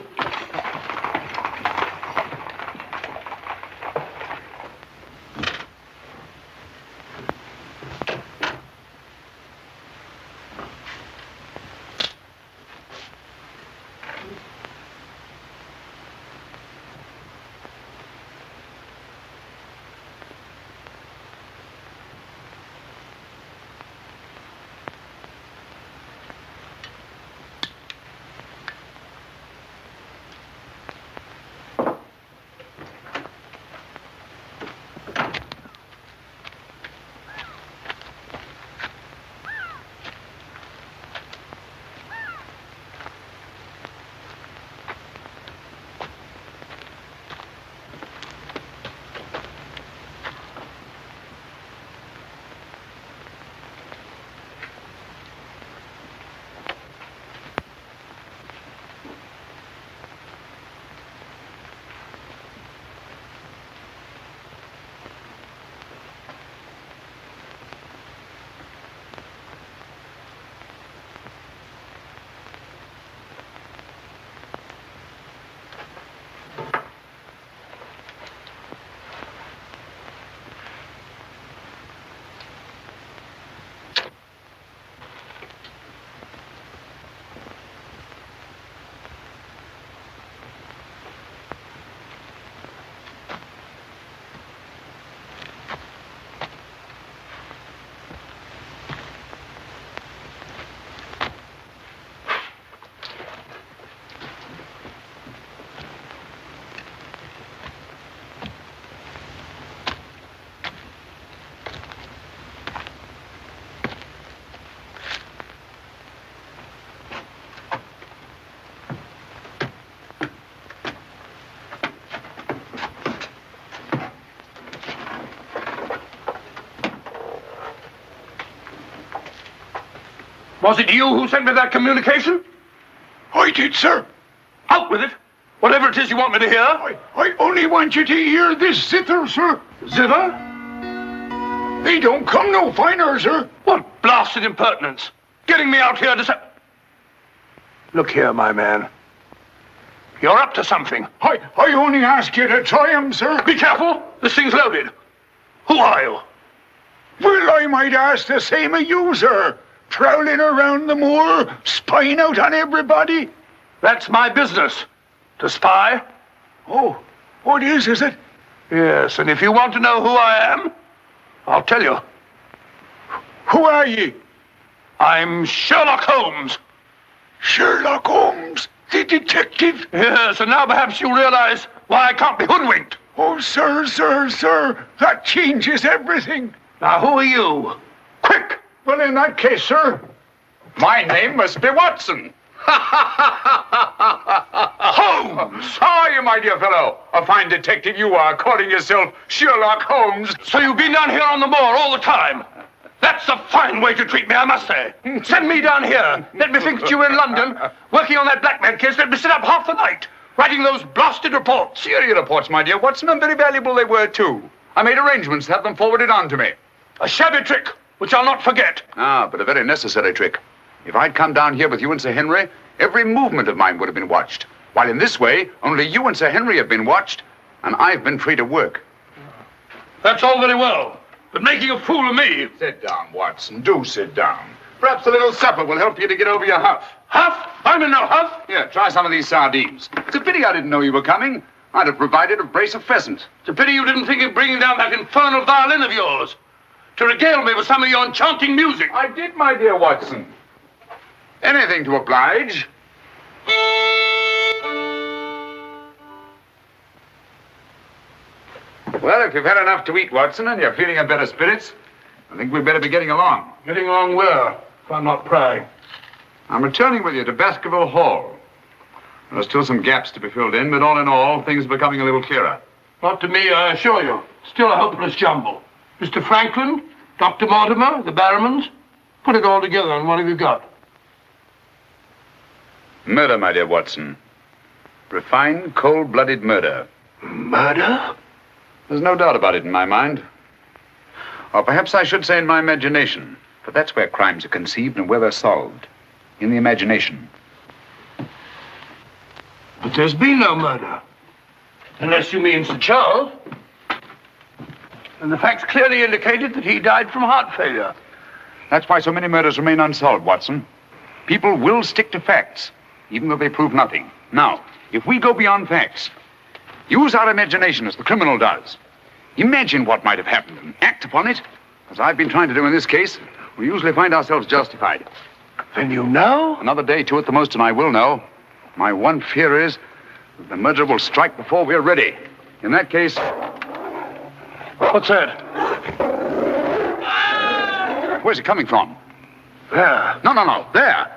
Was it you who sent me that communication? I did, sir. Out with it. Whatever it is you want me to hear. I only want you to hear this zither, sir. Zither? They don't come no finer, sir. What blasted impertinence. Getting me out here to say... Look here, my man. You're up to something. I only ask you to try 'em, sir. Be careful. This thing's loaded. Who are you? Well, I might ask the same of you, sir. Prowling around the moor, spying out on everybody. That's my business. To spy. Oh, it is it? Yes, and if you want to know who I am, I'll tell you. Who are ye? I'm Sherlock Holmes. Sherlock Holmes, the detective? Yes, and now perhaps you realize why I can't be hoodwinked. Oh, sir, that changes everything. Now, who are you? Quick! Well, in that case, sir... My name must be Watson. Holmes! How are you, my my dear fellow. A fine detective you are, calling yourself Sherlock Holmes. So you've been down here on the moor all the time? That's a fine way to treat me, I must say. Send me down here. Let me think that you were in London, working on that blackmail case. Let me sit up half the night, writing those blasted reports. Serious reports, my dear Watson, and very valuable they were, too. I made arrangements to have them forwarded on to me. A shabby trick, which I'll not forget. Ah, but a very necessary trick. If I'd come down here with you and Sir Henry, every movement of mine would have been watched. While in this way, only you and Sir Henry have been watched, and I've been free to work. That's all very well, but making a fool of me... Sit down, Watson. Do sit down. Perhaps a little supper will help you to get over your huff. Huff? I'm in no huff. Here, try some of these sardines. It's a pity I didn't know you were coming. I'd have provided a brace of pheasant. It's a pity you didn't think of bringing down that infernal violin of yours to regale me with some of your enchanting music. I did, my dear Watson. Anything to oblige. Well, if you've had enough to eat, Watson, and you're feeling in better spirits, I think we'd better be getting along. Getting along where, if I'm not prying? I'm returning with you to Baskerville Hall. There are still some gaps to be filled in, but all in all, things are becoming a little clearer. Not to me, I assure you. Still a hopeless jumble. Mr. Franklin, Dr. Mortimer, the Barrowmans. Put it all together, and what have you got? Murder, my dear Watson. Refined, cold-blooded murder. Murder? There's no doubt about it in my mind. Or perhaps I should say in my imagination. For that's where crimes are conceived and where they're solved. In the imagination. But there's been no murder. Unless you mean Sir Charles. And the facts clearly indicated that he died from heart failure. That's why so many murders remain unsolved, Watson. People will stick to facts, even though they prove nothing. Now, if we go beyond facts, use our imagination as the criminal does. Imagine what might have happened and act upon it, as I've been trying to do in this case. We usually find ourselves justified. Then you know? Another day, two at the most, and I will know. My one fear is that the murderer will strike before we're ready. In that case... What's that? Where's it coming from? There. No. There.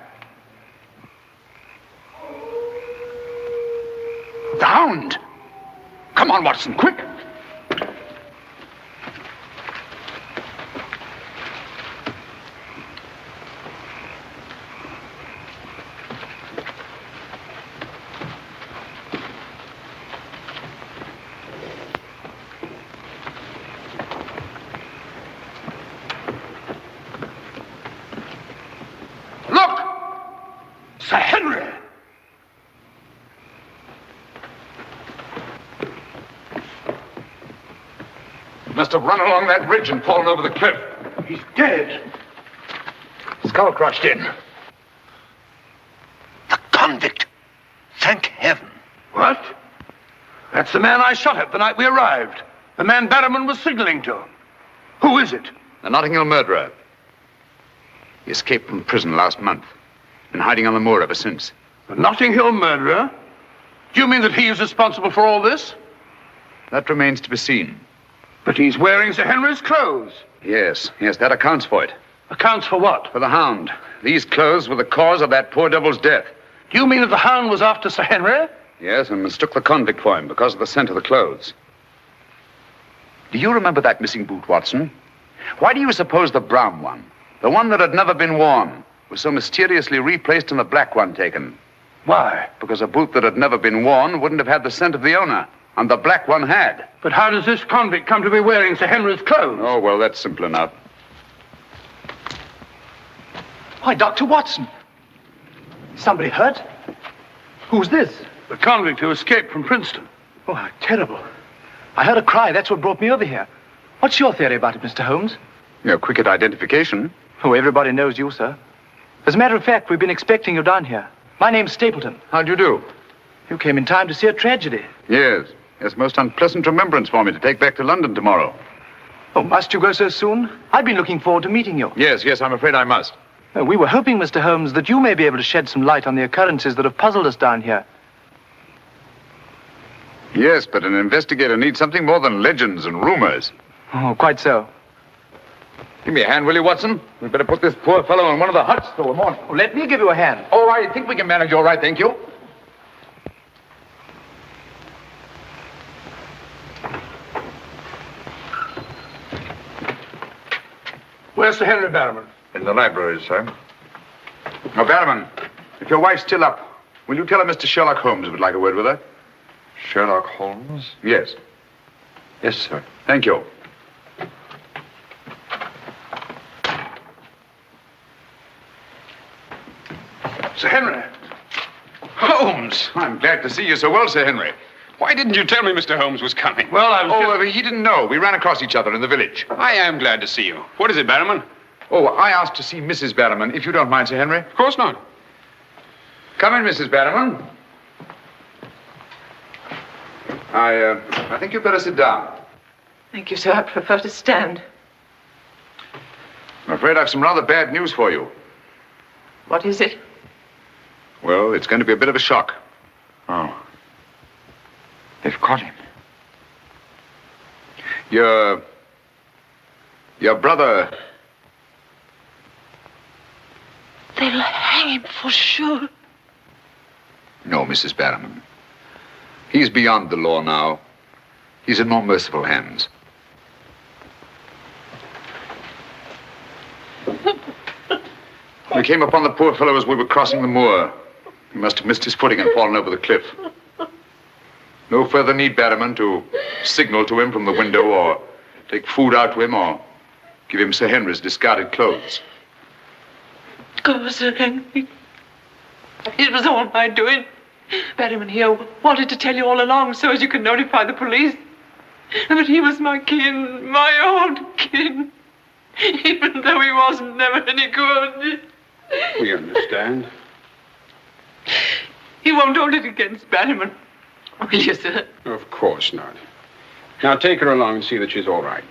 The hound. Come on, Watson, quick. Look! Sir Henry! Must have run along that ridge and fallen over the cliff. He's dead. Skull crushed in. The convict. Thank heaven. What? That's the man I shot at the night we arrived. The man Barrowman was signaling to. Who is it? The Notting Hill murderer. He escaped from prison last month. Been hiding on the moor ever since. The Notting Hill murderer? Do you mean that he is responsible for all this? That remains to be seen. But he's wearing Sir Henry's clothes. Yes, that accounts for it. Accounts for what? For the hound. These clothes were the cause of that poor devil's death. Do you mean that the hound was after Sir Henry? Yes, and mistook the convict for him because of the scent of the clothes. Do you remember that missing boot, Watson? Why do you suppose the brown one, the one that had never been worn, was so mysteriously replaced and the black one taken? Why? Because a boot that had never been worn wouldn't have had the scent of the owner, and the black one had. But how does this convict come to be wearing Sir Henry's clothes? Oh, well, that's simple enough. Why, Dr. Watson. Somebody hurt? Who's this? The convict who escaped from Princeton. Oh, how terrible. I heard a cry. That's what brought me over here. What's your theory about it, Mr. Holmes? You're quick at identification. Oh, everybody knows you, sir. As a matter of fact, we've been expecting you down here. My name's Stapleton. How'd you do? You came in time to see a tragedy. Yes. It's most unpleasant remembrance for me to take back to London tomorrow. Oh, must you go so soon? I've been looking forward to meeting you. Yes, I'm afraid I must. We were hoping, Mr. Holmes, that you may be able to shed some light on the occurrences that have puzzled us down here. Yes, but an investigator needs something more than legends and rumors. Oh, quite so. Give me a hand, will you, Watson? We'd better put this poor fellow in one of the huts till the morning. Oh, let me give you a hand. Oh, I think we can manage all right, thank you. Where's Sir Henry Barrowman? In the library, sir. Now, Barrowman, if your wife's still up, will you tell her Mr. Sherlock Holmes would like a word with her? Sherlock Holmes? Yes. Yes, sir. Thank you. Sir Henry. Holmes! I'm glad to see you so well, Sir Henry. Why didn't you tell me Mr. Holmes was coming? Well, I was he didn't know. We ran across each other in the village. I am glad to see you. What is it, Barrowman? Oh, I asked to see Mrs. Barrowman, if you don't mind, Sir Henry. Of course not. Come in, Mrs. Barrowman. I think you'd better sit down. Thank you, sir. I prefer to stand. I'm afraid I've some rather bad news for you. What is it? Well, it's going to be a bit of a shock. Oh. They've caught him. Your brother... They'll hang him for sure. No, Mrs. Barrowman. He's beyond the law now. He's in more merciful hands. We came upon the poor fellow as we were crossing the moor. He must have missed his footing and fallen over the cliff. No further need, Barrowman, to signal to him from the window or take food out to him or give him Sir Henry's discarded clothes. Oh, Sir Henry. It was all my doing. Barrowman here wanted to tell you all along so as you could notify the police. But he was my kin, my old kin. Even though he wasn't never any good. We understand. He won't hold it against Barrowman. Will you, sir? Of course not. Now take her along and see that she's all right.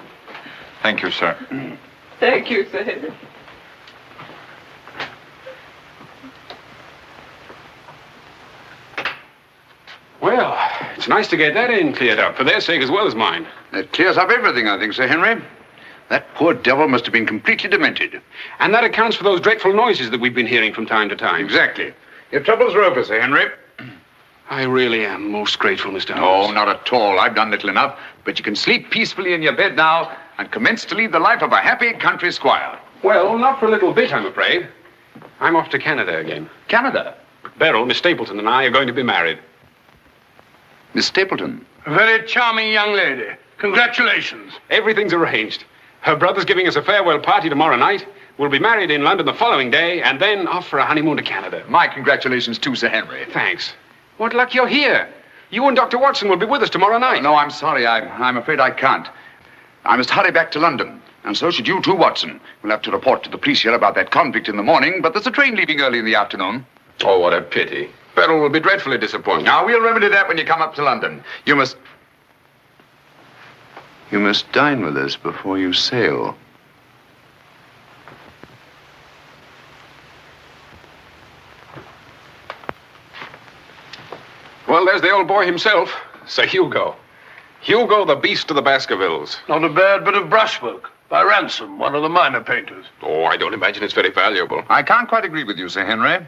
Thank you, sir. Thank you, Sir Henry. Well, it's nice to get that in cleared up, for their sake as well as mine. It clears up everything, I think, Sir Henry. That poor devil must have been completely demented. And that accounts for those dreadful noises that we've been hearing from time to time. Exactly. Your troubles are over, Sir Henry. I really am most grateful, Mr. Holmes. Oh, not at all. I've done little enough. But you can sleep peacefully in your bed now and commence to lead the life of a happy country squire. Well, not for a little bit, I'm afraid. I'm off to Canada again. Canada? Beryl, Miss Stapleton, and I are going to be married. Miss Stapleton? A very charming young lady. Congratulations. Everything's arranged. Her brother's giving us a farewell party tomorrow night. We'll be married in London the following day, and then off for a honeymoon to Canada. My congratulations too, Sir Henry. Thanks. What luck you're here. You and Dr. Watson will be with us tomorrow night. No, I'm sorry. I'm afraid I can't. I must hurry back to London. And so should you too, Watson. We'll have to report to the police here about that convict in the morning, but there's a train leaving early in the afternoon. Oh, what a pity. Beryl will be dreadfully disappointed. Now, we'll remedy that when you come up to London. You must dine with us before you sail. Well, there's the old boy himself, Sir Hugo. Hugo, the beast of the Baskervilles. Not a bad bit of brushwork. By Ransom, one of the minor painters. Oh, I don't imagine it's very valuable. I can't quite agree with you, Sir Henry.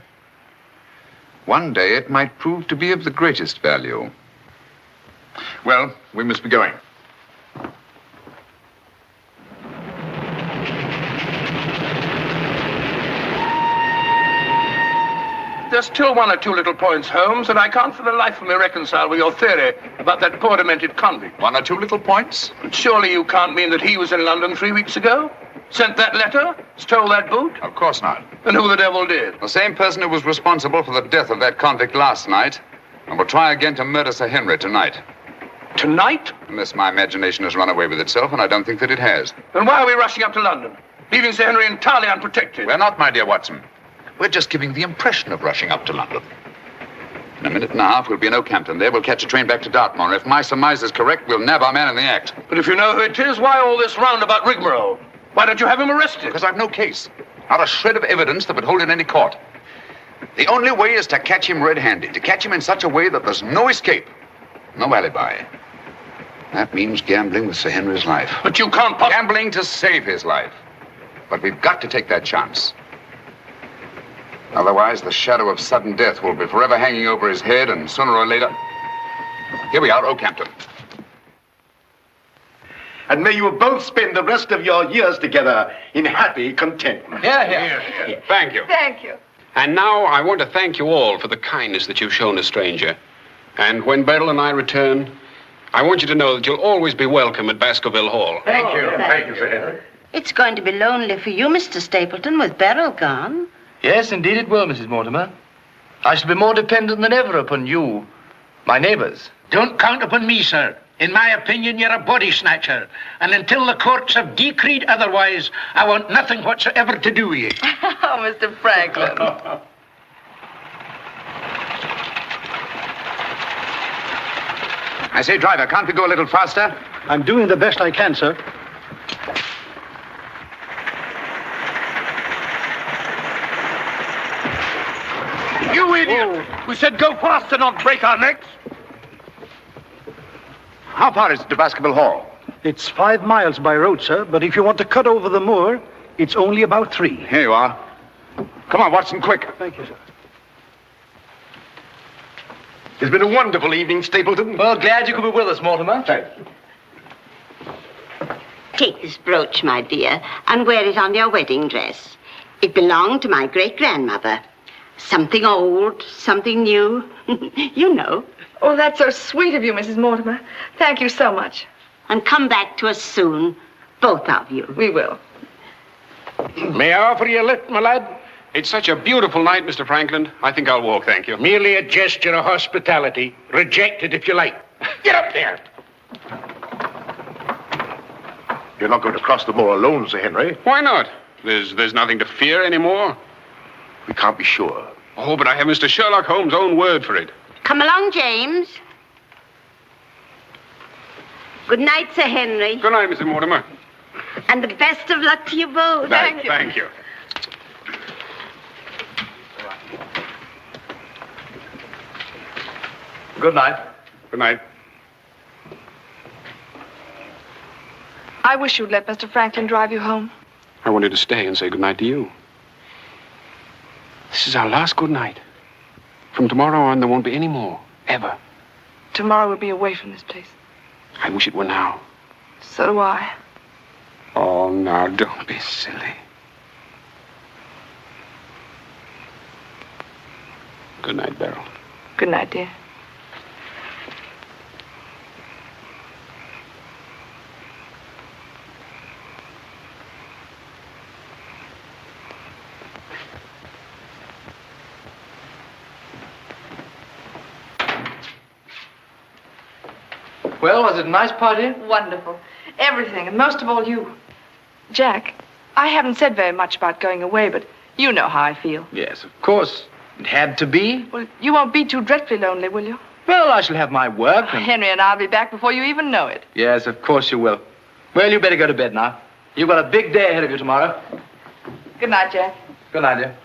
One day it might prove to be of the greatest value. Well, we must be going. There's still one or two little points, Holmes, that I can't for the life of me reconcile with your theory about that poor demented convict. One or two little points? But surely you can't mean that he was in London 3 weeks ago? Sent that letter? Stole that boot? Of course not. And who the devil did? The same person who was responsible for the death of that convict last night and will try again to murder Sir Henry tonight. Tonight? Unless my imagination has run away with itself, and I don't think that it has. Then why are we rushing up to London, leaving Sir Henry entirely unprotected? We're not, my dear Watson. We're just giving the impression of rushing up to London. In a minute and a half, we'll be in Oakhampton. There, we'll catch a train back to Dartmoor. If my surmise is correct, we'll nab our man in the act. But if you know who it is, why all this roundabout rigmarole? Why don't you have him arrested? Because I've no case. Not a shred of evidence that would hold in any court. The only way is to catch him red-handed, to catch him in such a way that there's no escape, no alibi. That means gambling with Sir Henry's life. But you can't Gambling to save his life. But we've got to take that chance. Otherwise, the shadow of sudden death will be forever hanging over his head, and sooner or later... Here we are, Oakhampton. And may you both spend the rest of your years together in happy contentment. Here. Thank you. Thank you. And now I want to thank you all for the kindness that you've shown a stranger. And when Beryl and I return, I want you to know that you'll always be welcome at Baskerville Hall. Thank you. Thank you, Sir Henry. It's going to be lonely for you, Mr. Stapleton, with Beryl gone. Yes, indeed it will, Mrs. Mortimer. I shall be more dependent than ever upon you, my neighbors. Don't count upon me, sir. In my opinion, you're a body snatcher. And until the courts have decreed otherwise, I want nothing whatsoever to do with you. Oh, Mr. Franklin. I say, driver, can't we go a little faster? I'm doing the best I can, sir. You idiot! We said go faster, not break our necks. How far is it to Baskerville Hall? It's 5 miles by road, sir, but if you want to cut over the moor, it's only about 3. Here you are. Come on, Watson, quick. Thank you, sir. It's been a wonderful evening, Stapleton. Well, glad you could be with us, Mortimer. Thanks. Take this brooch, my dear, and wear it on your wedding dress. It belonged to my great-grandmother. Something old, something new. You know. Oh, that's so sweet of you, Mrs. Mortimer. Thank you so much. And come back to us soon, both of you. We will. May I offer you a lift, my lad? It's such a beautiful night, Mr. Franklin. I think I'll walk, thank you. Merely a gesture of hospitality. Reject it if you like. Get up there. You're not going to cross the moor alone, Sir Henry. Why not? There's nothing to fear anymore. We can't be sure. Oh, but I have Mr. Sherlock Holmes' own word for it. Come along, James. Good night, Sir Henry. Good night, Mrs. Mortimer. And the best of luck to you both. Thank you. Good night. Good night. I wish you'd let Mr. Franklin drive you home. I wanted to stay and say good night to you. This is our last good night. From tomorrow on, there won't be any more. Ever. Tomorrow we'll be away from this place. I wish it were now. So do I. Oh, now, don't be silly. Good night, Beryl. Good night, dear. Well, was it a nice party? Wonderful. Everything, and most of all you. Jack, I haven't said very much about going away, but you know how I feel. Yes, of course. It had to be. Well, you won't be too dreadfully lonely, will you? Well, I shall have my work and... Henry and I'll be back before you even know it. Yes, of course you will. Well, you better go to bed now. You've got a big day ahead of you tomorrow. Good night, Jack. Good night, dear.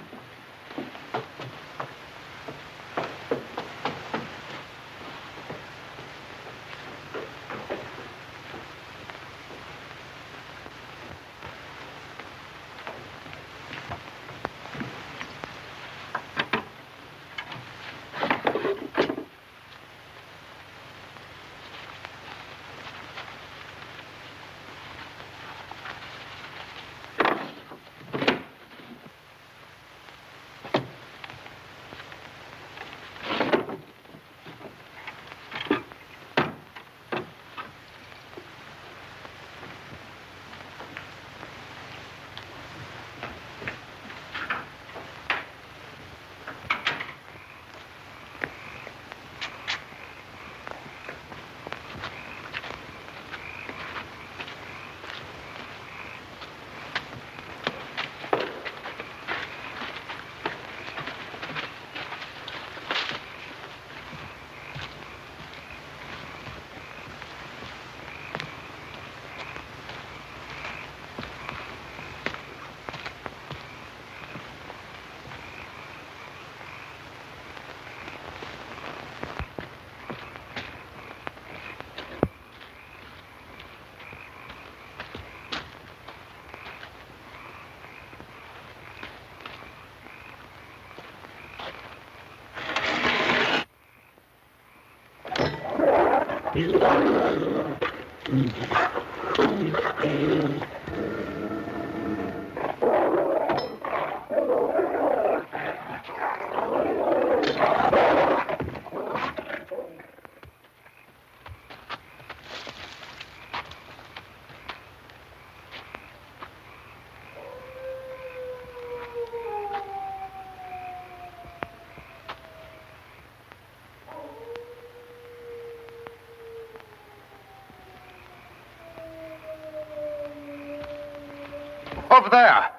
Over there.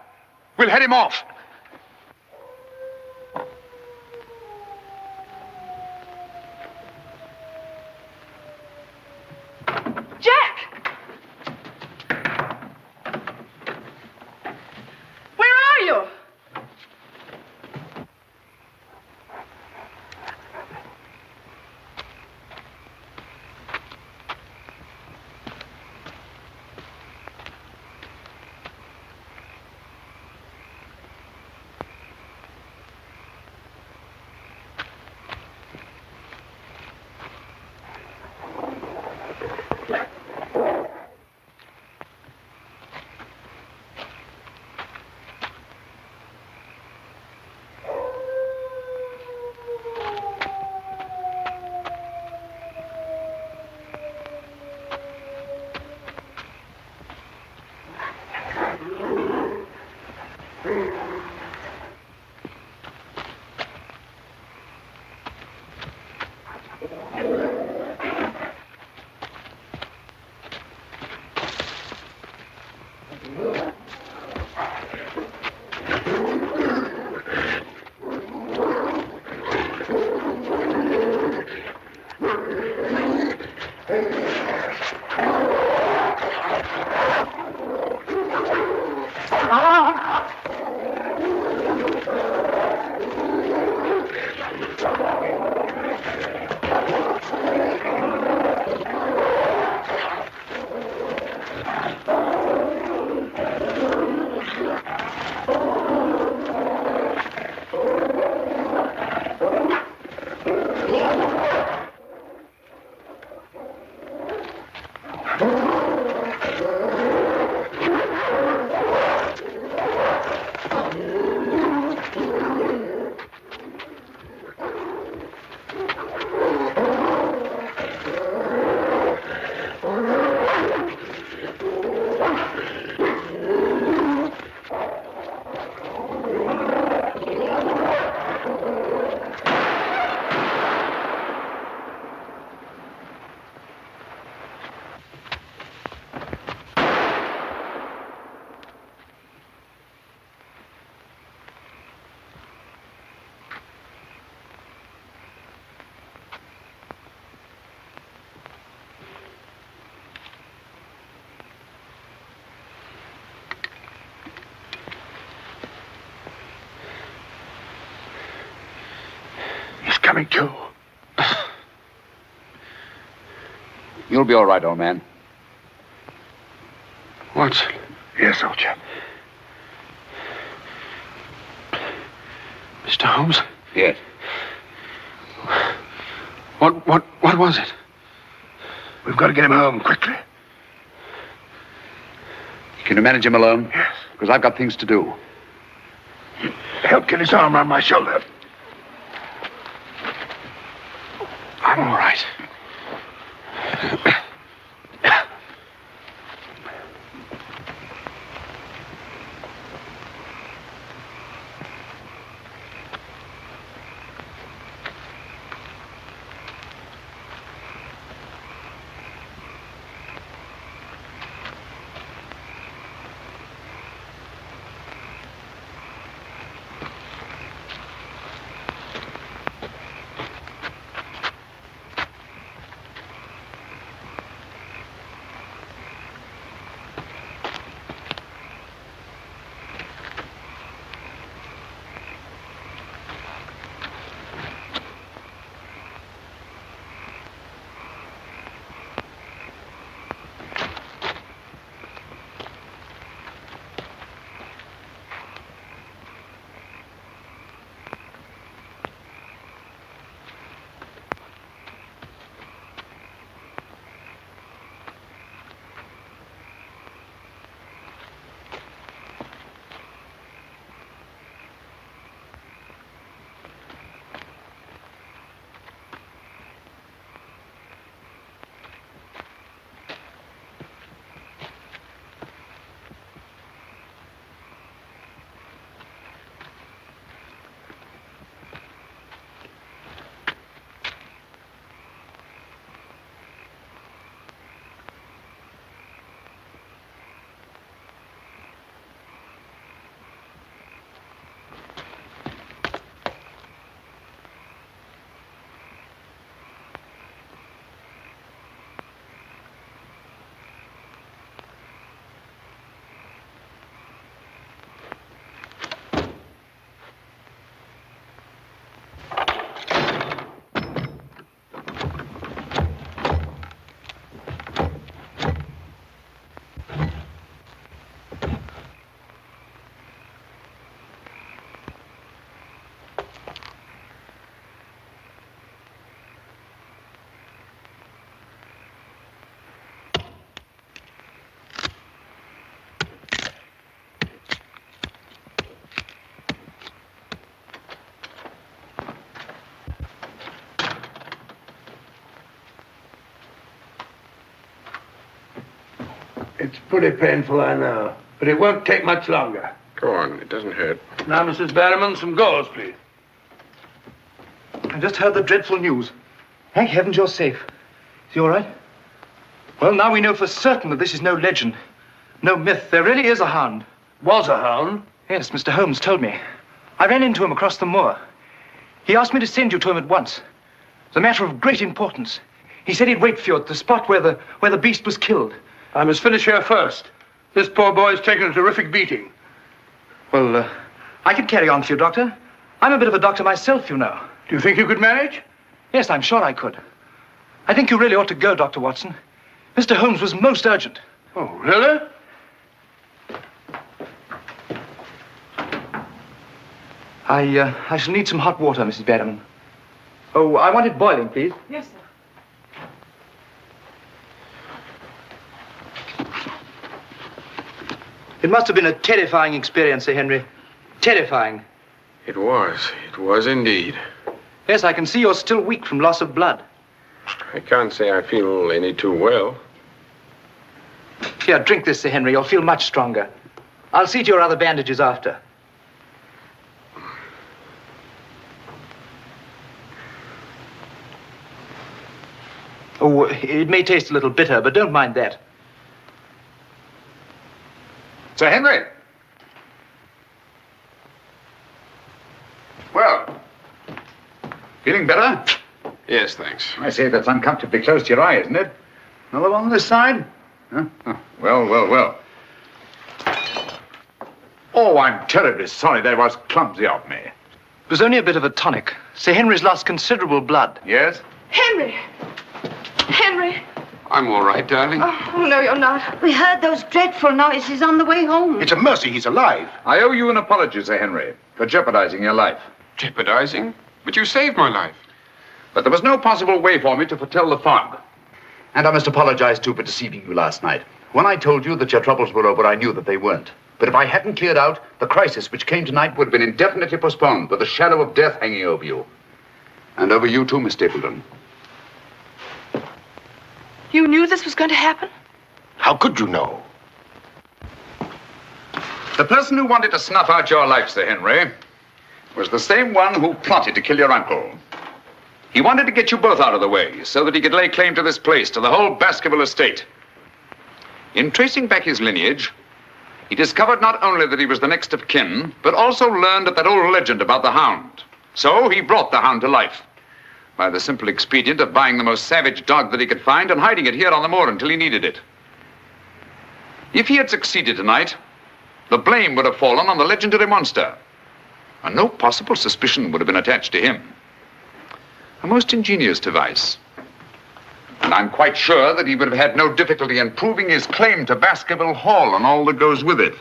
We'll head him off. Jack! Where are you? Coming to. You'll be all right, old man. Watson. Yes, old chap. Mr. Holmes? Yes. What was it? We've got to get him home quickly. Can you manage him alone? Yes. Because I've got things to do. Help get his arm around my shoulder. I'm all right. It's pretty painful, I know. But it won't take much longer. Go on, it doesn't hurt. Now, Mrs. Barrowman, some gauze, please. I just heard the dreadful news. Thank heavens you're safe. Is he all right? Well, now we know for certain that this is no legend, no myth. There really is a hound. Was a hound? Yes, Mr. Holmes told me. I ran into him across the moor. He asked me to send you to him at once. It's a matter of great importance. He said he'd wait for you at the spot where the beast was killed. I must finish here first. This poor boy's taken a terrific beating. Well, I can carry on for you, Doctor. I'm a bit of a doctor myself, you know. Do you think you could manage? Yes, I'm sure I could. I think you really ought to go, Dr. Watson. Mr. Holmes was most urgent. Oh, really? I shall need some hot water, Mrs. Barrowman. Oh, I want it boiling, please. Yes, sir. It must have been a terrifying experience, Sir Henry. Terrifying. It was indeed. Yes, I can see you're still weak from loss of blood. I can't say I feel any too well. Here, drink this, Sir Henry. You'll feel much stronger. I'll see to your other bandages after. Oh, it may taste a little bitter, but don't mind that. Sir Henry! Well, feeling better? Yes, thanks. I say that's uncomfortably close to your eye, isn't it? Another one on this side? Huh? Oh, well. Oh, I'm terribly sorry. That was clumsy of me. It was only a bit of a tonic. Sir Henry's lost considerable blood. Yes? Henry! Henry! I'm all right, darling. Oh, no, you're not. We heard those dreadful noises on the way home. It's a mercy he's alive. I owe you an apology, Sir Henry, for jeopardizing your life. Jeopardizing? But you saved my life. But there was no possible way for me to foretell the fog. And I must apologize, too, for deceiving you last night. When I told you that your troubles were over, I knew that they weren't. But if I hadn't cleared out, the crisis which came tonight would have been indefinitely postponed, with the shadow of death hanging over you. And over you, too, Miss Stapleton. You knew this was going to happen? How could you know? The person who wanted to snuff out your life, Sir Henry, was the same one who plotted to kill your uncle. He wanted to get you both out of the way so that he could lay claim to this place, to the whole Baskerville estate. In tracing back his lineage, he discovered not only that he was the next of kin, but also learned of that old legend about the hound. So he brought the hound to life by the simple expedient of buying the most savage dog that he could find and hiding it here on the moor until he needed it. If he had succeeded tonight, the blame would have fallen on the legendary monster, and no possible suspicion would have been attached to him. A most ingenious device. And I'm quite sure that he would have had no difficulty in proving his claim to Baskerville Hall and all that goes with it.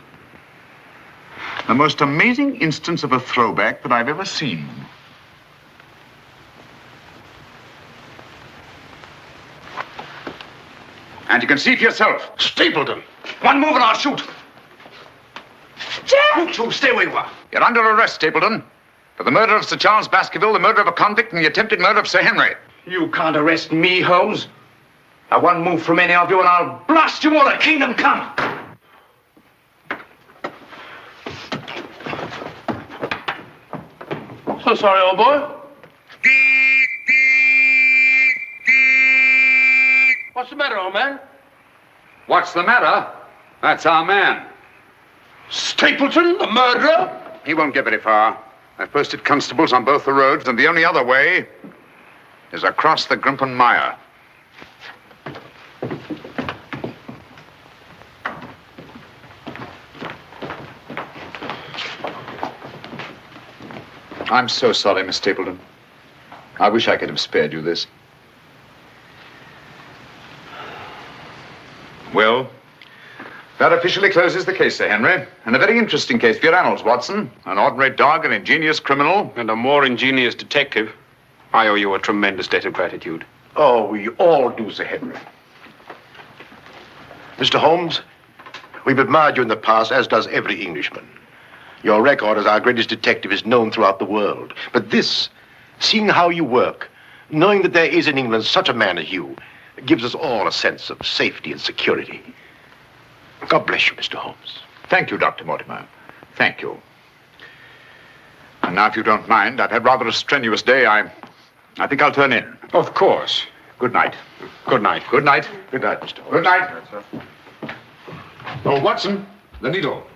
The most amazing instance of a throwback that I've ever seen. And you can see for yourself. Stapleton! One move and I'll shoot. Jack! You two, stay where you are. You're under arrest, Stapleton. For the murder of Sir Charles Baskerville, the murder of a convict, and the attempted murder of Sir Henry. You can't arrest me, Holmes. Now, one move from any of you and I'll blast you all to kingdom come. So sorry, old boy. What's the matter, old man? What's the matter? That's our man. Stapleton, the murderer? He won't get very far. I've posted constables on both the roads, and the only other way is across the Grimpen Mire. I'm so sorry, Miss Stapleton. I wish I could have spared you this. Well, that officially closes the case, Sir Henry. And a very interesting case for your annals, Watson. An ordinary dog, an ingenious criminal. And a more ingenious detective. I owe you a tremendous debt of gratitude. Oh, we all do, Sir Henry. Mr. Holmes, we've admired you in the past, as does every Englishman. Your record as our greatest detective is known throughout the world. But this, seeing how you work, knowing that there is in England such a man as you, gives us all a sense of safety and security. God bless you, Mr. Holmes. Thank you, Dr. Mortimer. Thank you. And now, if you don't mind, I've had rather a strenuous day. I think I'll turn in. Of course. Good night. Good night. Good night. Good night, Mr. Holmes. Good night. Oh, Watson, the needle.